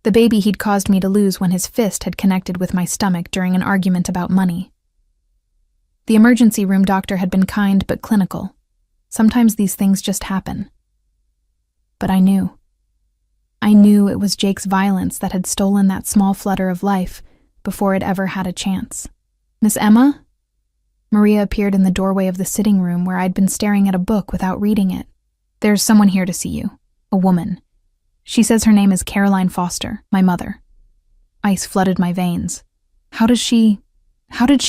The baby he'd caused me to lose when his fist had connected with my stomach during an argument about money. The emergency room doctor had been kind but clinical. Sometimes these things just happen. But I knew. I knew it was Jake's violence that had stolen that small flutter of life before it ever had a chance. "Miss Emma?" Maria appeared in the doorway of the sitting room where I'd been staring at a book without reading it. "There's someone here to see you. A woman. She says her name is Caroline Foster, my mother." Ice flooded my veins. How did she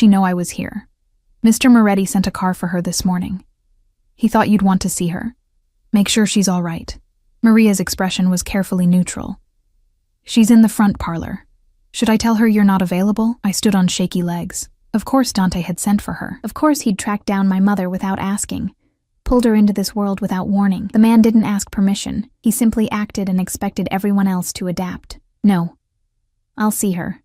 know I was here? "Mr. Moretti sent a car for her this morning. He thought you'd want to see her. Make sure she's all right." Maria's expression was carefully neutral. "She's in the front parlor. Should I tell her you're not available?" I stood on shaky legs. Of course Dante had sent for her. Of course he'd tracked down my mother without asking. Pulled her into this world without warning. The man didn't ask permission. He simply acted and expected everyone else to adapt. "No. I'll see her."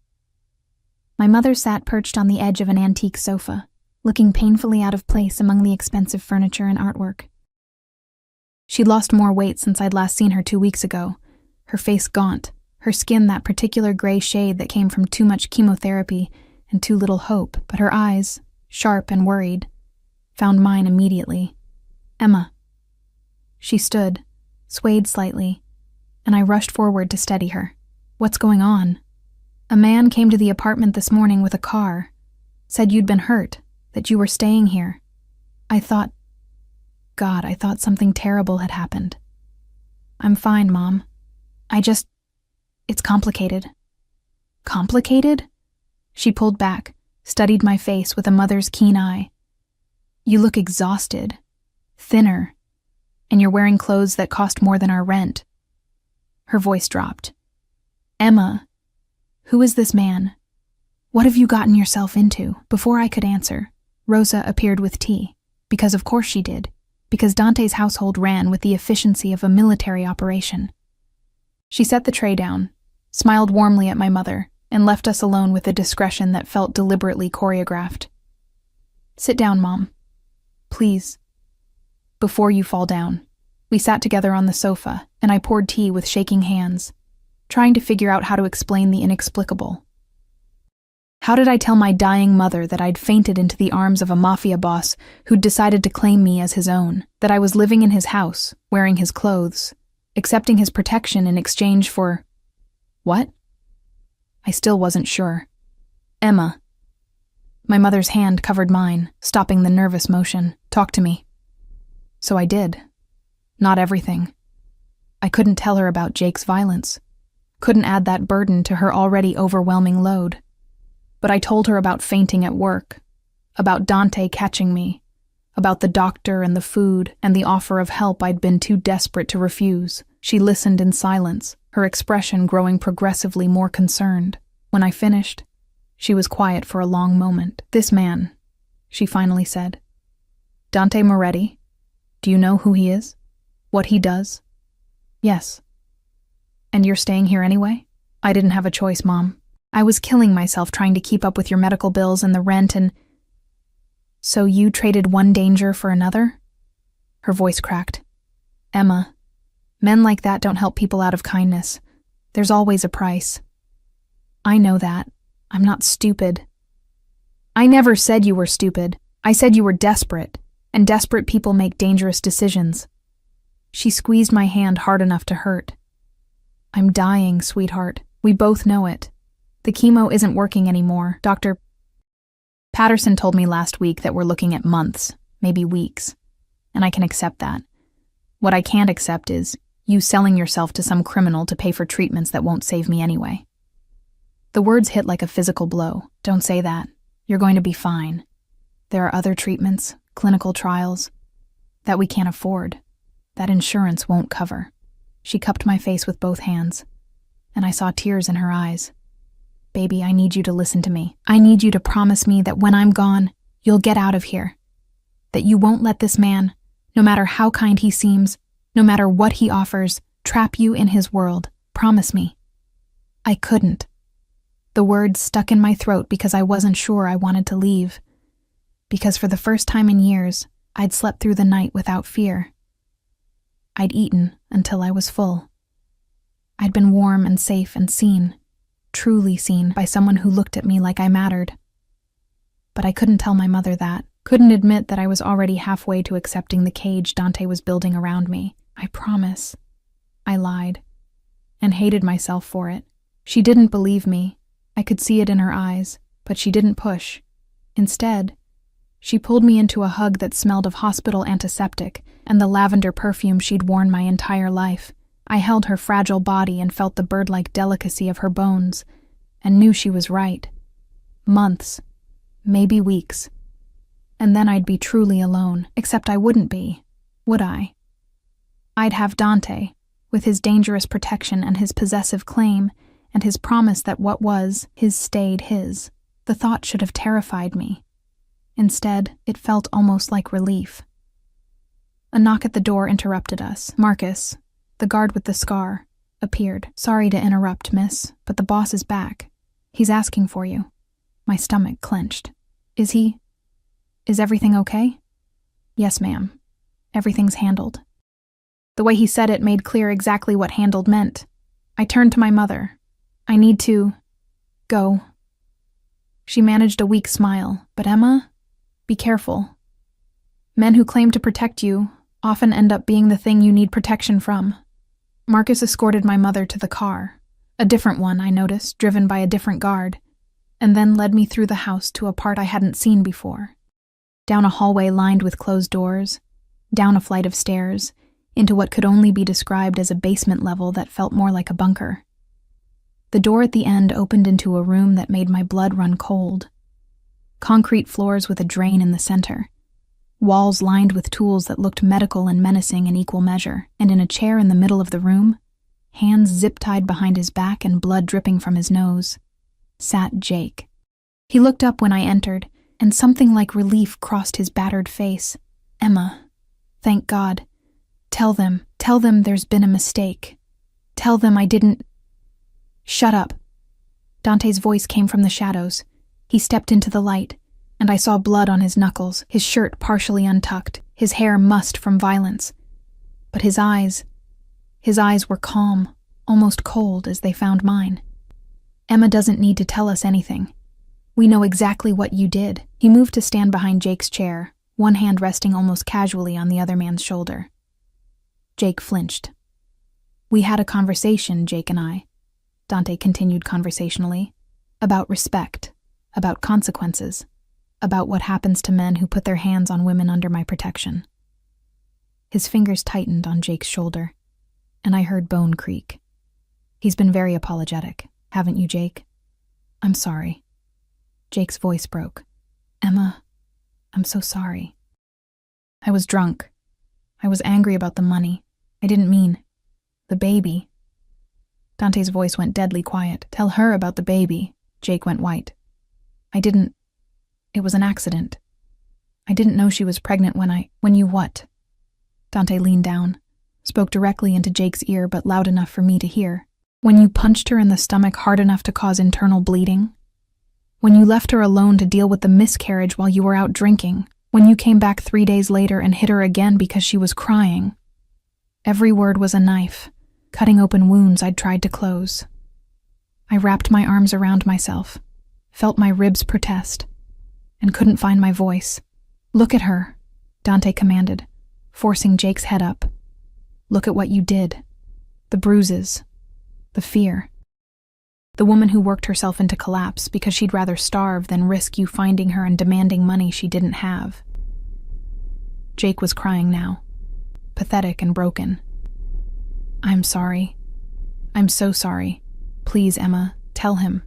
My mother sat perched on the edge of an antique sofa, looking painfully out of place among the expensive furniture and artwork. She'd lost more weight since I'd last seen her 2 weeks ago, her face gaunt, her skin that particular gray shade that came from too much chemotherapy and too little hope, but her eyes, sharp and worried, found mine immediately. "Emma." She stood, swayed slightly, and I rushed forward to steady her. "What's going on?" "A man came to the apartment this morning with a car. Said you'd been hurt, that you were staying here. I thought something terrible had happened." "I'm fine, Mom. It's complicated." "Complicated?" She pulled back, studied my face with a mother's keen eye. "You look exhausted, thinner, and you're wearing clothes that cost more than our rent." Her voice dropped. "Emma, who is this man? What have you gotten yourself into?" Before I could answer, Rosa appeared with tea, because of course she did, because Dante's household ran with the efficiency of a military operation. She set the tray down, smiled warmly at my mother, and left us alone with a discretion that felt deliberately choreographed. "Sit down, Mom. Please. Before you fall down." We sat together on the sofa, and I poured tea with shaking hands, trying to figure out how to explain the inexplicable. How did I tell my dying mother that I'd fainted into the arms of a mafia boss who'd decided to claim me as his own, that I was living in his house, wearing his clothes, accepting his protection in exchange for... what? I still wasn't sure. "Emma." My mother's hand covered mine, stopping the nervous motion. "Talk to me." So I did. Not everything. I couldn't tell her about Jake's violence. Couldn't add that burden to her already overwhelming load. But I told her about fainting at work, about Dante catching me, about the doctor and the food and the offer of help I'd been too desperate to refuse. She listened in silence, her expression growing progressively more concerned. When I finished, she was quiet for a long moment. "This man," she finally said. "Dante Moretti. Do you know who he is? What he does?" "Yes." "And you're staying here anyway?" "I didn't have a choice, Mom. I was killing myself trying to keep up with your medical bills and the rent and—" "So you traded one danger for another?" Her voice cracked. "Emma, men like that don't help people out of kindness. There's always a price." "I know that. I'm not stupid." "I never said you were stupid. I said you were desperate, and desperate people make dangerous decisions." She squeezed my hand hard enough to hurt. "I'm dying, sweetheart. We both know it. The chemo isn't working anymore. Dr. Patterson told me last week that we're looking at months, maybe weeks, and I can accept that. What I can't accept is you selling yourself to some criminal to pay for treatments that won't save me anyway." The words hit like a physical blow. "Don't say that. You're going to be fine. There are other treatments, clinical trials, that we can't afford, that insurance won't cover." She cupped my face with both hands, and I saw tears in her eyes. "Baby, I need you to listen to me. I need you to promise me that when I'm gone, you'll get out of here. That you won't let this man, no matter how kind he seems, no matter what he offers, trap you in his world. Promise me." I couldn't. The words stuck in my throat because I wasn't sure I wanted to leave. Because for the first time in years, I'd slept through the night without fear. I'd eaten until I was full. I'd been warm and safe and seen, truly seen, by someone who looked at me like I mattered. But I couldn't tell my mother that, couldn't admit that I was already halfway to accepting the cage Dante was building around me. "I promise." I lied, and hated myself for it. She didn't believe me. I could see it in her eyes, but she didn't push. Instead, she pulled me into a hug that smelled of hospital antiseptic and the lavender perfume she'd worn my entire life. I held her fragile body and felt the bird-like delicacy of her bones, and knew she was right. Months, maybe weeks. And then I'd be truly alone, except I wouldn't be, would I? I'd have Dante, with his dangerous protection and his possessive claim, and his promise that what was his stayed his. The thought should have terrified me. Instead, it felt almost like relief. A knock at the door interrupted us. Marcus, the guard with the scar, appeared. "Sorry to interrupt, miss, but the boss is back. He's asking for you." My stomach clenched. Is everything okay?" "Yes, ma'am. Everything's handled." The way he said it made clear exactly what handled meant. I turned to my mother. "I need to go." She managed a weak smile. "But Emma, be careful. Men who claim to protect you often end up being the thing you need protection from." Marcus escorted my mother to the car, a different one, I noticed, driven by a different guard, and then led me through the house to a part I hadn't seen before. Down a hallway lined with closed doors, down a flight of stairs, into what could only be described as a basement level that felt more like a bunker. The door at the end opened into a room that made my blood run cold. Concrete floors with a drain in the center. Walls lined with tools that looked medical and menacing in equal measure, and in a chair in the middle of the room, hands zip-tied behind his back and blood dripping from his nose, sat Jake. He looked up when I entered, and something like relief crossed his battered face. "Emma, thank God. Tell them there's been a mistake. Tell them I didn't—" "Shut up." Dante's voice came from the shadows. He stepped into the light, and I saw blood on his knuckles, his shirt partially untucked, his hair mussed from violence. But his eyes were calm, almost cold as they found mine. "Emma doesn't need to tell us anything. We know exactly what you did." He moved to stand behind Jake's chair, one hand resting almost casually on the other man's shoulder. Jake flinched. "We had a conversation, Jake and I," Dante continued conversationally, "about respect, about consequences, about what happens to men who put their hands on women under my protection." His fingers tightened on Jake's shoulder, and I heard bone creak. "He's been very apologetic, haven't you, Jake?" "I'm sorry." Jake's voice broke. Emma, I'm so sorry. I was drunk. I was angry about the money. I didn't mean the baby. Dante's voice went deadly quiet. Tell her about the baby. Jake went white. I didn't. It was an accident. I didn't know she was pregnant when you what? Dante leaned down, spoke directly into Jake's ear but loud enough for me to hear. When you punched her in the stomach hard enough to cause internal bleeding? When you left her alone to deal with the miscarriage while you were out drinking? When you came back 3 days later and hit her again because she was crying? Every word was a knife, cutting open wounds I'd tried to close. I wrapped my arms around myself, felt my ribs protest, and couldn't find my voice. Look at her, Dante commanded, forcing Jake's head up. Look at what you did. The bruises. The fear. The woman who worked herself into collapse because she'd rather starve than risk you finding her and demanding money she didn't have. Jake was crying now, pathetic and broken. I'm sorry. I'm so sorry. Please, Emma, tell him.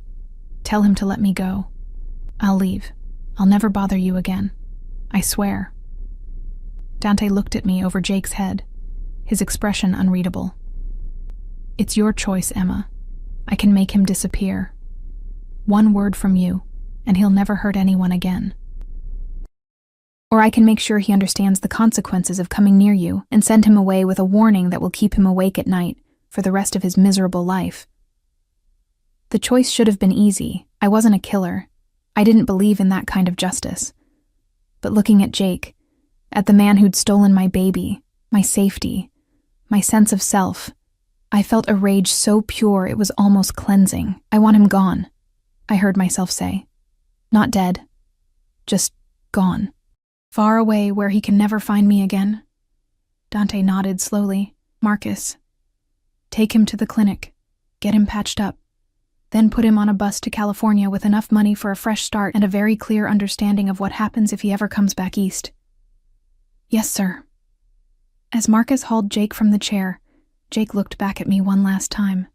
Tell him to let me go. I'll leave. I'll never bother you again. I swear. Dante looked at me over Jake's head, his expression unreadable. It's your choice, Emma. I can make him disappear. One word from you, and he'll never hurt anyone again. Or I can make sure he understands the consequences of coming near you and send him away with a warning that will keep him awake at night for the rest of his miserable life. The choice should have been easy. I wasn't a killer. I didn't believe in that kind of justice. But looking at Jake, at the man who'd stolen my baby, my safety, my sense of self, I felt a rage so pure it was almost cleansing. I want him gone, I heard myself say. Not dead. Just gone. Far away where he can never find me again. Dante nodded slowly. Marcus. Take him to the clinic. Get him patched up. Then put him on a bus to California with enough money for a fresh start and a very clear understanding of what happens if he ever comes back east. Yes, sir. As Marcus hauled Jake from the chair, Jake looked back at me one last time.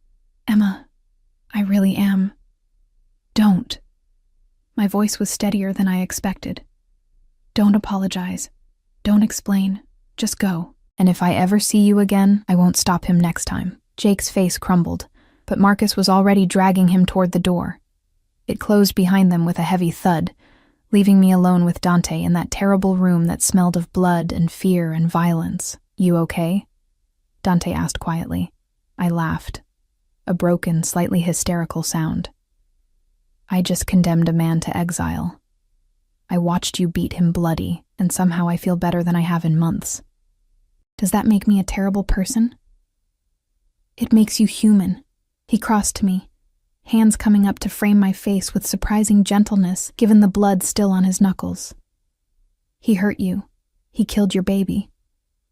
Emma, I really am. Don't. My voice was steadier than I expected. Don't apologize. Don't explain. Just go. And if I ever see you again, I won't stop him next time. Jake's face crumbled, but Marcus was already dragging him toward the door. It closed behind them with a heavy thud, leaving me alone with Dante in that terrible room that smelled of blood and fear and violence. You okay? Dante asked quietly. I laughed. A broken, slightly hysterical sound. I just condemned a man to exile. I watched you beat him bloody, and somehow I feel better than I have in months. Does that make me a terrible person? It makes you human. He crossed to me, hands coming up to frame my face with surprising gentleness given the blood still on his knuckles. He hurt you. He killed your baby.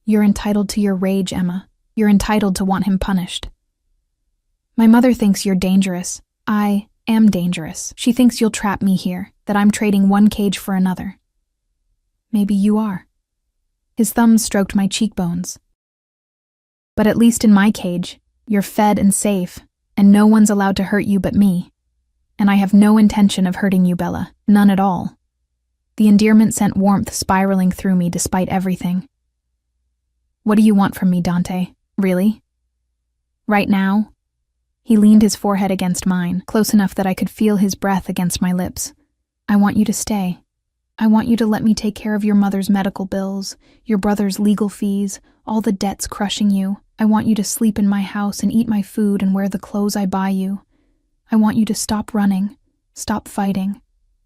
You're entitled to your rage, Emma. You're entitled to want him punished. My mother thinks you're dangerous. I am dangerous. She thinks you'll trap me here, that I'm trading one cage for another. Maybe you are. His thumbs stroked my cheekbones. But at least in my cage, you're fed and safe, and no one's allowed to hurt you but me. And I have no intention of hurting you, Bella. None at all. The endearment sent warmth spiraling through me despite everything. What do you want from me, Dante? Really? Right now? He leaned his forehead against mine, close enough that I could feel his breath against my lips. I want you to stay. I want you to let me take care of your mother's medical bills, your brother's legal fees, all the debts crushing you. I want you to sleep in my house and eat my food and wear the clothes I buy you. I want you to stop running, stop fighting,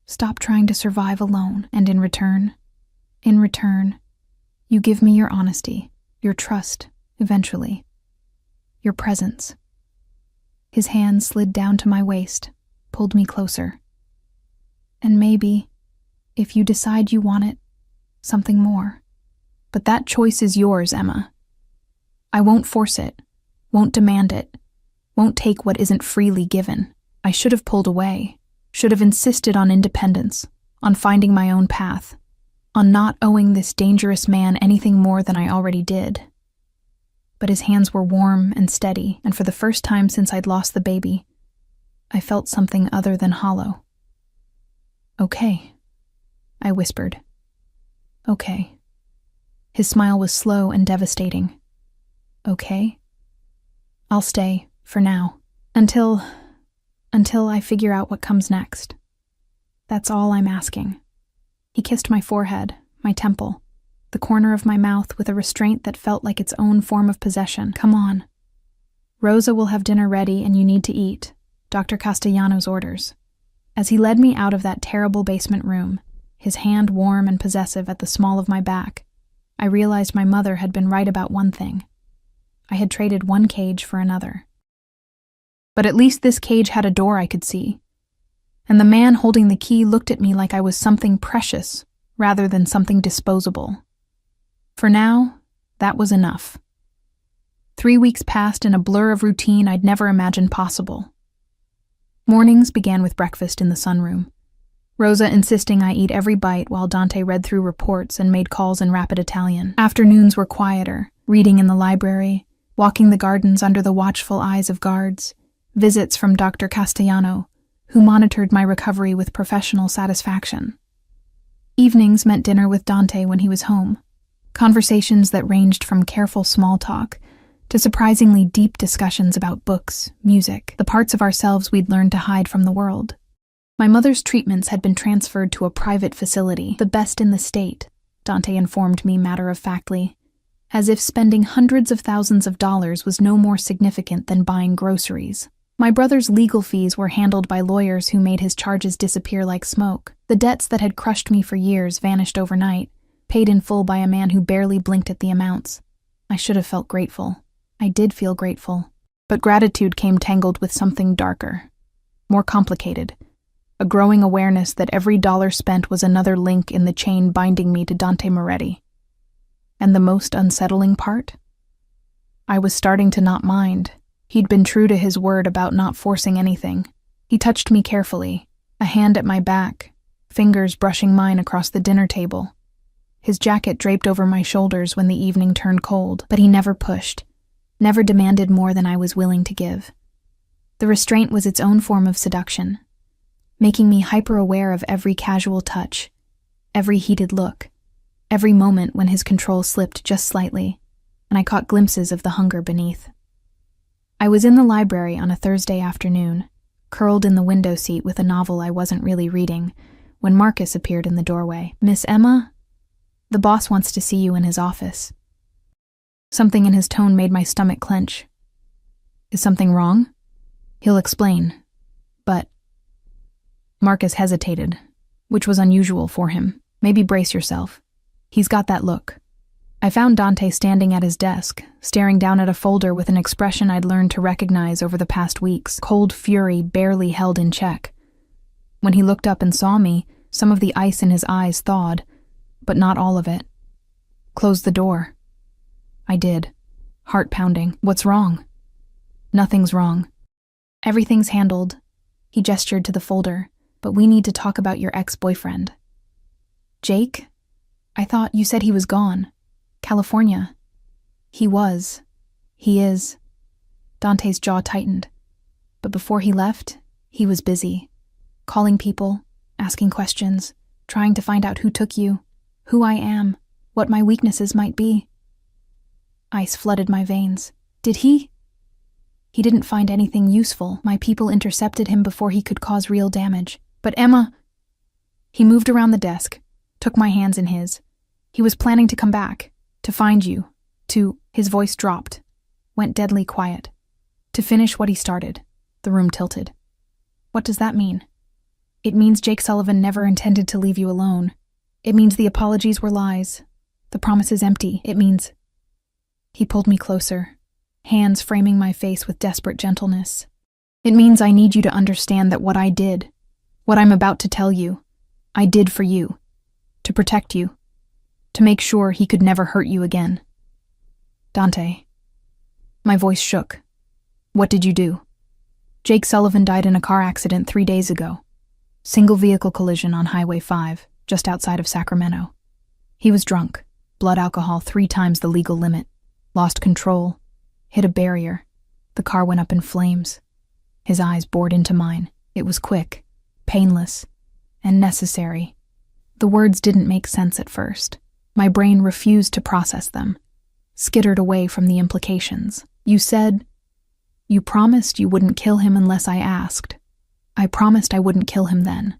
stop trying to survive alone. And in return, you give me your honesty, your trust, eventually. Your presence. His hand slid down to my waist, pulled me closer. And maybe, if you decide you want it, something more. But that choice is yours, Emma. I won't force it, won't demand it, won't take what isn't freely given. I should have pulled away, should have insisted on independence, on finding my own path, on not owing this dangerous man anything more than I already did. But his hands were warm and steady, and for the first time since I'd lost the baby, I felt something other than hollow. Okay, I whispered. Okay. His smile was slow and devastating. Okay? I'll stay, for now, until I figure out what comes next. That's all I'm asking. He kissed my forehead, my temple, the corner of my mouth with a restraint that felt like its own form of possession. Come on. Rosa will have dinner ready and you need to eat. Dr. Castellano's orders. As he led me out of that terrible basement room, his hand warm and possessive at the small of my back, I realized my mother had been right about one thing. I had traded one cage for another. But at least this cage had a door I could see, and the man holding the key looked at me like I was something precious rather than something disposable. For now, that was enough. 3 weeks passed in a blur of routine I'd never imagined possible. Mornings began with breakfast in the sunroom, Rosa insisting I eat every bite while Dante read through reports and made calls in rapid Italian. Afternoons were quieter, reading in the library, walking the gardens under the watchful eyes of guards, visits from Dr. Castellano, who monitored my recovery with professional satisfaction. Evenings meant dinner with Dante when he was home, conversations that ranged from careful small talk to surprisingly deep discussions about books, music, the parts of ourselves we'd learned to hide from the world. My mother's treatments had been transferred to a private facility, the best in the state, Dante informed me matter-of-factly, as if spending hundreds of thousands of dollars was no more significant than buying groceries. My brother's legal fees were handled by lawyers who made his charges disappear like smoke. The debts that had crushed me for years vanished overnight, paid in full by a man who barely blinked at the amounts. I should have felt grateful. I did feel grateful. But gratitude came tangled with something darker, more complicated, a growing awareness that every dollar spent was another link in the chain binding me to Dante Moretti. And the most unsettling part? I was starting to not mind. He'd been true to his word about not forcing anything. He touched me carefully, a hand at my back, fingers brushing mine across the dinner table. His jacket draped over my shoulders when the evening turned cold, but he never pushed, never demanded more than I was willing to give. The restraint was its own form of seduction, making me hyper-aware of every casual touch, every heated look, every moment when his control slipped just slightly, and I caught glimpses of the hunger beneath. I was in the library on a Thursday afternoon, curled in the window seat with a novel I wasn't really reading, when Marcus appeared in the doorway. "Miss Emma? The boss wants to see you in his office." Something in his tone made my stomach clench. Is something wrong? He'll explain. But Marcus hesitated, which was unusual for him. Maybe brace yourself. He's got that look. I found Dante standing at his desk, staring down at a folder with an expression I'd learned to recognize over the past weeks, cold fury barely held in check. When he looked up and saw me, some of the ice in his eyes thawed, but not all of it. "Close the door." I did, heart pounding. "What's wrong?" "Nothing's wrong. Everything's handled." He gestured to the folder. "But we need to talk about your ex-boyfriend." "Jake? I thought you said he was gone. California." "He was. He is." Dante's jaw tightened. But before he left, he was busy. Calling people, asking questions, trying to find out who took you, who I am, what my weaknesses might be. Ice flooded my veins. Did he? He didn't find anything useful. My people intercepted him before he could cause real damage. "But Emma..." He moved around the desk, took my hands in his. "He was planning to come back, to find you, to..." His voice dropped, went deadly quiet. "To finish what he started." The room tilted. "What does that mean?" "It means Jake Sullivan never intended to leave you alone. It means the apologies were lies, the promises empty. It means..." He pulled me closer, hands framing my face with desperate gentleness. "It means I need you to understand that what I did, what I'm about to tell you, I did for you, to protect you, to make sure he could never hurt you again." "Dante." My voice shook. "What did you do?" "Jake Sullivan died in a car accident 3 days ago. Single vehicle collision on Highway 5, just outside of Sacramento. He was drunk, blood alcohol 3 times the legal limit, lost control, hit a barrier. The car went up in flames. His eyes bored into mine. It was quick, painless, and necessary. The words didn't make sense at first. My brain refused to process them, skittered away from the implications. You said, you promised you wouldn't kill him unless I asked. I promised I wouldn't kill him then.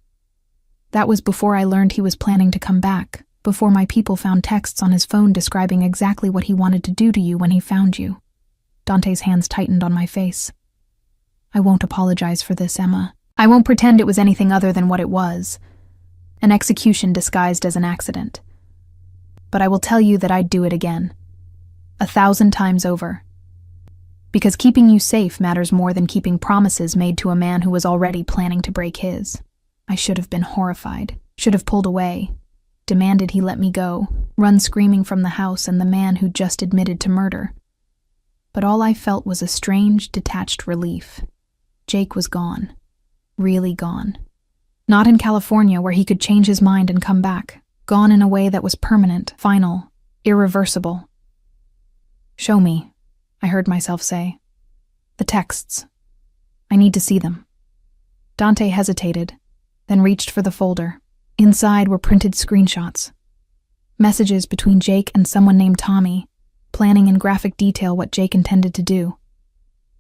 That was before I learned he was planning to come back, before my people found texts on his phone describing exactly what he wanted to do to you when he found you. Dante's hands tightened on my face. I won't apologize for this, Emma. I won't pretend it was anything other than what it was. An execution disguised as an accident. But I will tell you that I'd do it again. 1,000 times over. Because keeping you safe matters more than keeping promises made to a man who was already planning to break his. I should have been horrified, should have pulled away, demanded he let me go, run screaming from the house and the man who'd just admitted to murder. But all I felt was a strange, detached relief. Jake was gone. Really gone. Not in California where he could change his mind and come back. Gone in a way that was permanent, final, irreversible. Show me, I heard myself say. The texts. I need to see them. Dante hesitated, then reached for the folder. Inside were printed screenshots. Messages between Jake and someone named Tommy, planning in graphic detail what Jake intended to do.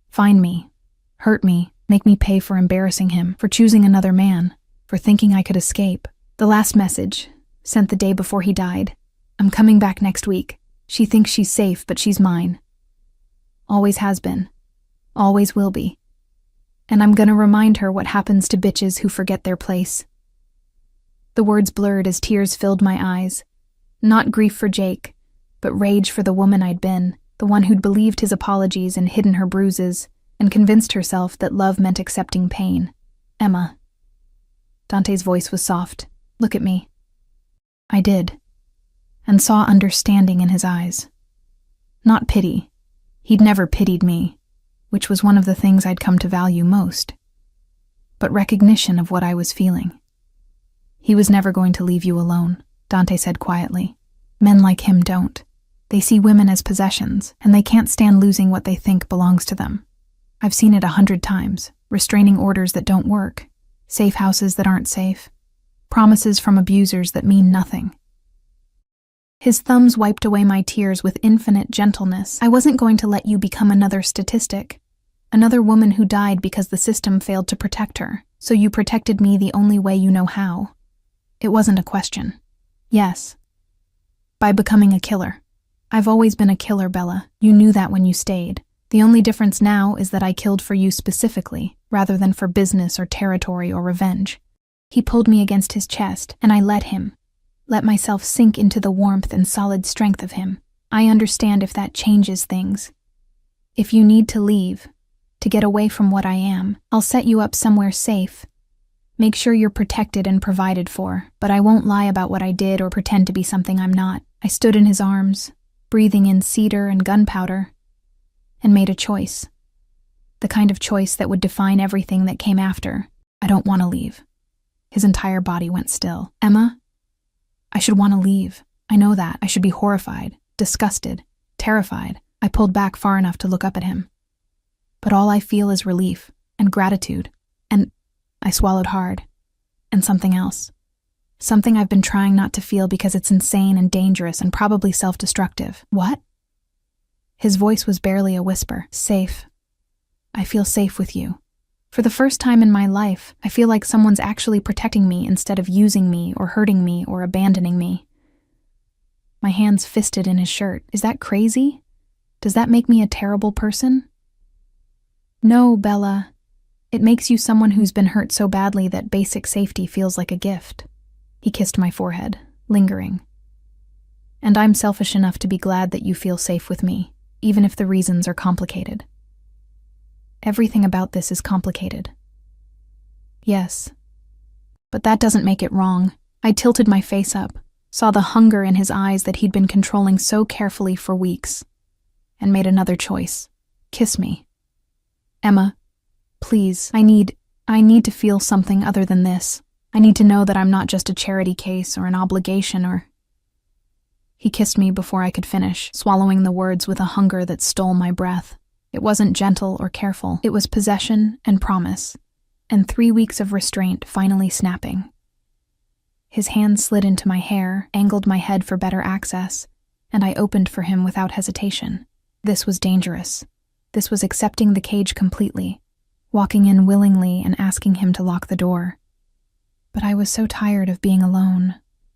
Find me, hurt me, make me pay for embarrassing him, for choosing another man, for thinking I could escape. The last message, sent the day before he died. I'm coming back next week. She thinks she's safe, but she's mine. Always has been. Always will be. And I'm gonna remind her what happens to bitches who forget their place. The words blurred as tears filled my eyes. Not grief for Jake, but rage for the woman I'd been, the one who'd believed his apologies and hidden her bruises, and convinced herself that love meant accepting pain. Emma. Dante's voice was soft. Look at me. I did, and saw understanding in his eyes. Not pity. He'd never pitied me, which was one of the things I'd come to value most, but recognition of what I was feeling. He was never going to leave you alone, Dante said quietly. Men like him don't. They see women as possessions, and they can't stand losing what they think belongs to them. I've seen it 100 times, restraining orders that don't work, safe houses that aren't safe, promises from abusers that mean nothing. His thumbs wiped away my tears with infinite gentleness. I wasn't going to let you become another statistic, another woman who died because the system failed to protect her, so you protected me the only way you know how. It wasn't a question. Yes. By becoming a killer. I've always been a killer, Bella. You knew that when you stayed. The only difference now is that I killed for you specifically, rather than for business or territory or revenge. He pulled me against his chest, and I let him. Let myself sink into the warmth and solid strength of him. I understand if that changes things. If you need to leave, to get away from what I am, I'll set you up somewhere safe. Make sure you're protected and provided for, but I won't lie about what I did or pretend to be something I'm not. I stood in his arms, breathing in cedar and gunpowder, and made a choice. The kind of choice that would define everything that came after. I don't want to leave. His entire body went still. Emma? I should want to leave. I know that. I should be horrified, disgusted, terrified. I pulled back far enough to look up at him. But all I feel is relief and gratitude. And I swallowed hard. And something else. Something I've been trying not to feel because it's insane and dangerous and probably self-destructive. What? His voice was barely a whisper. Safe. I feel safe with you. For the first time in my life, I feel like someone's actually protecting me instead of using me or hurting me or abandoning me. My hands fisted in his shirt. Is that crazy? Does that make me a terrible person? No, Bella. It makes you someone who's been hurt so badly that basic safety feels like a gift. He kissed my forehead, lingering. And I'm selfish enough to be glad that you feel safe with me, even if the reasons are complicated. Everything about this is complicated. Yes. But that doesn't make it wrong. I tilted my face up, saw the hunger in his eyes that he'd been controlling so carefully for weeks, and made another choice. Kiss me. Emma, please, I need to feel something other than this. I need to know that I'm not just a charity case or an obligation or... He kissed me before I could finish, swallowing the words with a hunger that stole my breath. It wasn't gentle or careful. It was possession and promise, and 3 weeks of restraint finally snapping. His hand slid into my hair, angled my head for better access, and I opened for him without hesitation. This was dangerous. This was accepting the cage completely, walking in willingly and asking him to lock the door. But I was so tired of being alone,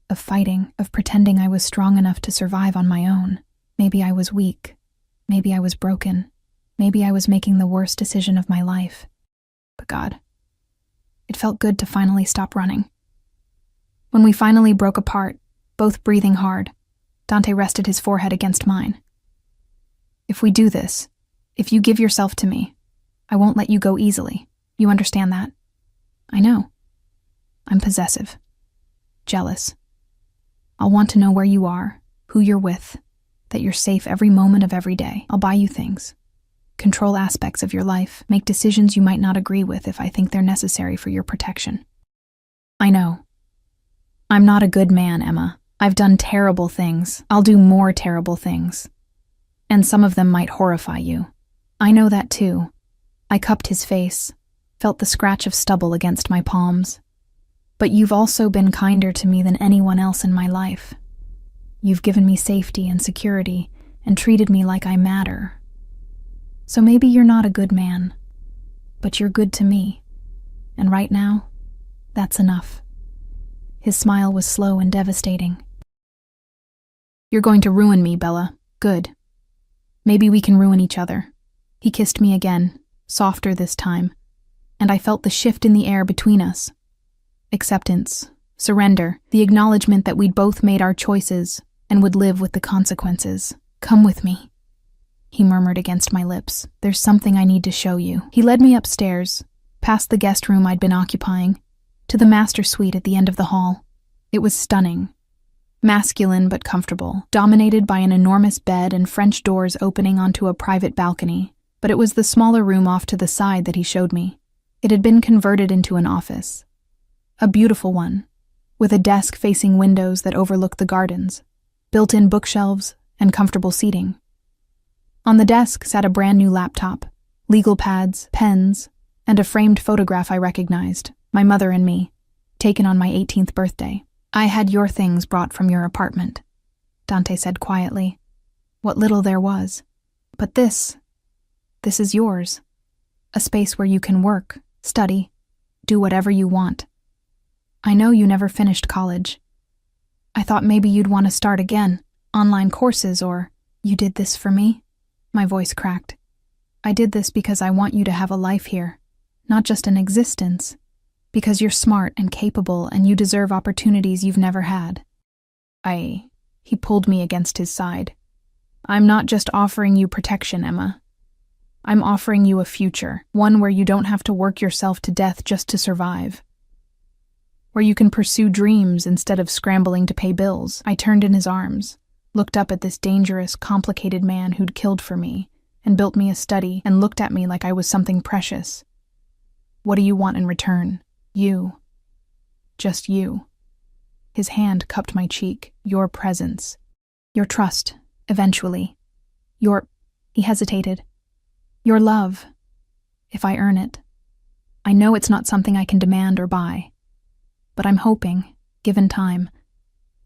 of fighting, of pretending I was strong enough to survive on my own. Maybe I was weak. Maybe I was broken. Maybe I was making the worst decision of my life. But God, it felt good to finally stop running. When we finally broke apart, both breathing hard, Dante rested his forehead against mine. If we do this, if you give yourself to me, I won't let you go easily. You understand that? I know. I'm possessive. Jealous. I'll want to know where you are, who you're with, that you're safe every moment of every day. I'll buy you things. Control aspects of your life, make decisions you might not agree with if I think they're necessary for your protection. I know. I'm not a good man, Emma. I've done terrible things. I'll do more terrible things. And some of them might horrify you. I know that too. I cupped his face, felt the scratch of stubble against my palms. But you've also been kinder to me than anyone else in my life. You've given me safety and security and treated me like I matter. So maybe you're not a good man, but you're good to me. And right now, that's enough. His smile was slow and devastating. You're going to ruin me, Bella. Good. Maybe we can ruin each other. He kissed me again, softer this time, and I felt the shift in the air between us. Acceptance, surrender, the acknowledgement that we'd both made our choices and would live with the consequences. Come with me, he murmured against my lips. There's something I need to show you. He led me upstairs, past the guest room I'd been occupying, to the master suite at the end of the hall. It was stunning. Masculine but comfortable, dominated by an enormous bed and French doors opening onto a private balcony, but it was the smaller room off to the side that he showed me. It had been converted into an office. A beautiful one, with a desk facing windows that overlooked the gardens, built-in bookshelves, and comfortable seating. On the desk sat a brand new laptop, legal pads, pens, and a framed photograph I recognized, my mother and me, taken on my 18th birthday. I had your things brought from your apartment, Dante said quietly. What little there was. But this is yours. A space where you can work, study, do whatever you want. I know you never finished college. I thought maybe you'd want to start again, online courses or, you did this for me? My voice cracked. I did this because I want you to have a life here, not just an existence, because you're smart and capable and you deserve opportunities you've never had. He pulled me against his side. I'm not just offering you protection, Emma. I'm offering you a future, one where you don't have to work yourself to death just to survive. Where you can pursue dreams instead of scrambling to pay bills. I turned in his arms, looked up at this dangerous, complicated man who'd killed for me, and built me a study, and looked at me like I was something precious. What do you want in return? You. Just you. His hand cupped my cheek. Your presence. Your trust, eventually. He hesitated. Your love, if I earn it. I know it's not something I can demand or buy. But I'm hoping, given time,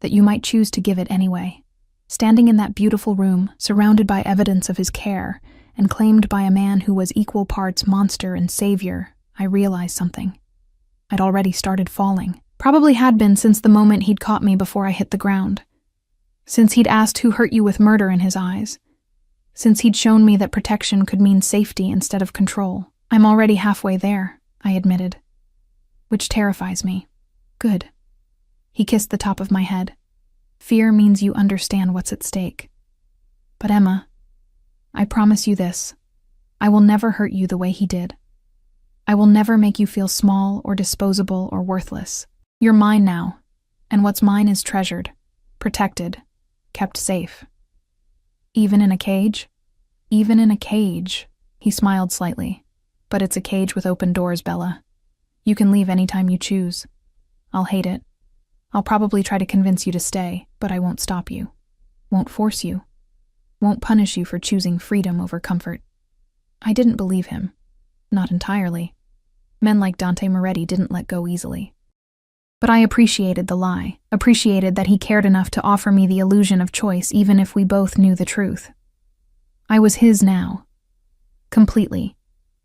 that you might choose to give it anyway. Standing in that beautiful room, surrounded by evidence of his care, and claimed by a man who was equal parts monster and savior, I realized something. I'd already started falling. Probably had been since the moment he'd caught me before I hit the ground. Since he'd asked who hurt you with murder in his eyes. Since he'd shown me that protection could mean safety instead of control. I'm already halfway there, I admitted. Which terrifies me. Good. He kissed the top of my head. Fear means you understand what's at stake. But Emma, I promise you this. I will never hurt you the way he did. I will never make you feel small or disposable or worthless. You're mine now, and what's mine is treasured, protected, kept safe. Even in a cage? Even in a cage, he smiled slightly. But it's a cage with open doors, Bella. You can leave anytime you choose. I'll hate it. I'll probably try to convince you to stay, but I won't stop you. Won't force you. Won't punish you for choosing freedom over comfort. I didn't believe him. Not entirely. Men like Dante Moretti didn't let go easily. But I appreciated the lie, appreciated that he cared enough to offer me the illusion of choice even if we both knew the truth. I was his now. Completely.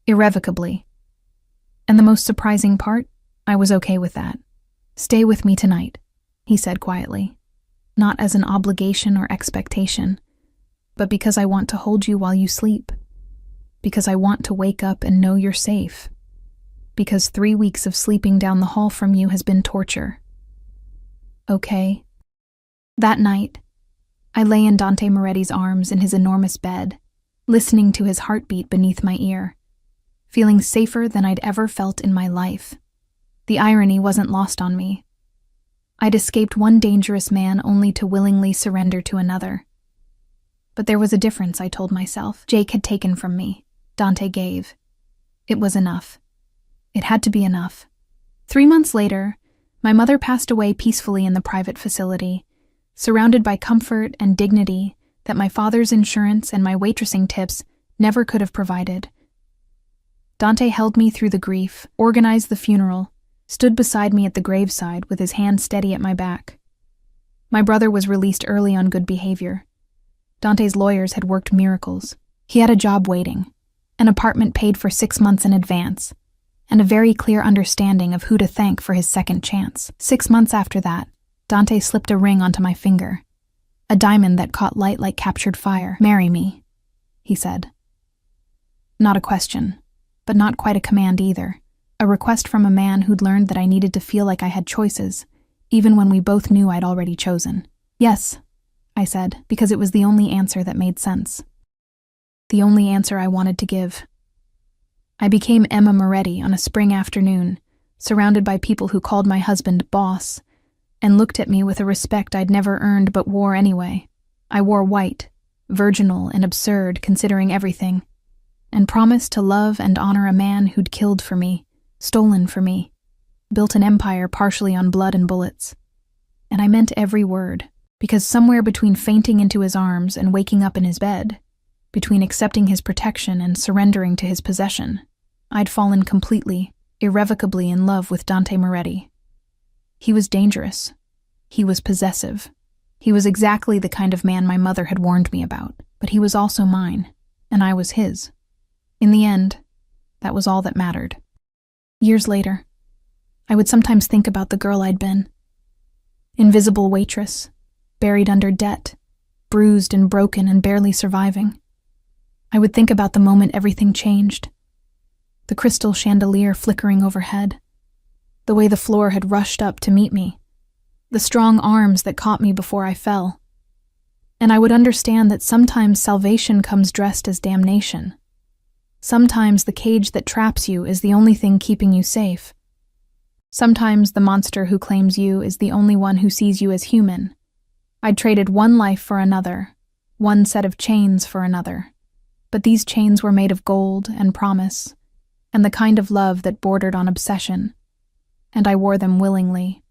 Irrevocably. And the most surprising part? I was okay with that. "Stay with me tonight," he said quietly. "Not as an obligation or expectation, but because I want to hold you while you sleep. Because I want to wake up and know you're safe. Because 3 weeks of sleeping down the hall from you has been torture." Okay. That night, I lay in Dante Moretti's arms in his enormous bed, listening to his heartbeat beneath my ear, feeling safer than I'd ever felt in my life. The irony wasn't lost on me. I'd escaped one dangerous man only to willingly surrender to another. But there was a difference, I told myself. Jake had taken from me. Dante gave. It was enough. It had to be enough. 3 months later, my mother passed away peacefully in the private facility, surrounded by comfort and dignity that my father's insurance and my waitressing tips never could have provided. Dante held me through the grief, organized the funeral, stood beside me at the graveside with his hand steady at my back. My brother was released early on good behavior. Dante's lawyers had worked miracles. He had a job waiting, an apartment paid for 6 months in advance, and a very clear understanding of who to thank for his second chance. 6 months after that, Dante slipped a ring onto my finger, a diamond that caught light like captured fire. "Marry me," he said. Not a question, but not quite a command either. A request from a man who'd learned that I needed to feel like I had choices, even when we both knew I'd already chosen. "Yes," I said, because it was the only answer that made sense. The only answer I wanted to give. I became Emma Moretti on a spring afternoon, surrounded by people who called my husband boss, and looked at me with a respect I'd never earned but wore anyway. I wore white, virginal and absurd considering everything, and promised to love and honor a man who'd killed for me, stolen for me, built an empire partially on blood and bullets. And I meant every word, because somewhere between fainting into his arms and waking up in his bed, between accepting his protection and surrendering to his possession, I'd fallen completely, irrevocably in love with Dante Moretti. He was dangerous. He was possessive. He was exactly the kind of man my mother had warned me about, but he was also mine, and I was his. In the end, that was all that mattered. Years later, I would sometimes think about the girl I'd been. Invisible waitress, buried under debt, bruised and broken and barely surviving. I would think about the moment everything changed. The crystal chandelier flickering overhead. The way the floor had rushed up to meet me. The strong arms that caught me before I fell. And I would understand that sometimes salvation comes dressed as damnation. Sometimes the cage that traps you is the only thing keeping you safe. Sometimes the monster who claims you is the only one who sees you as human. I'd traded one life for another, one set of chains for another. But these chains were made of gold and promise, and the kind of love that bordered on obsession, and I wore them willingly.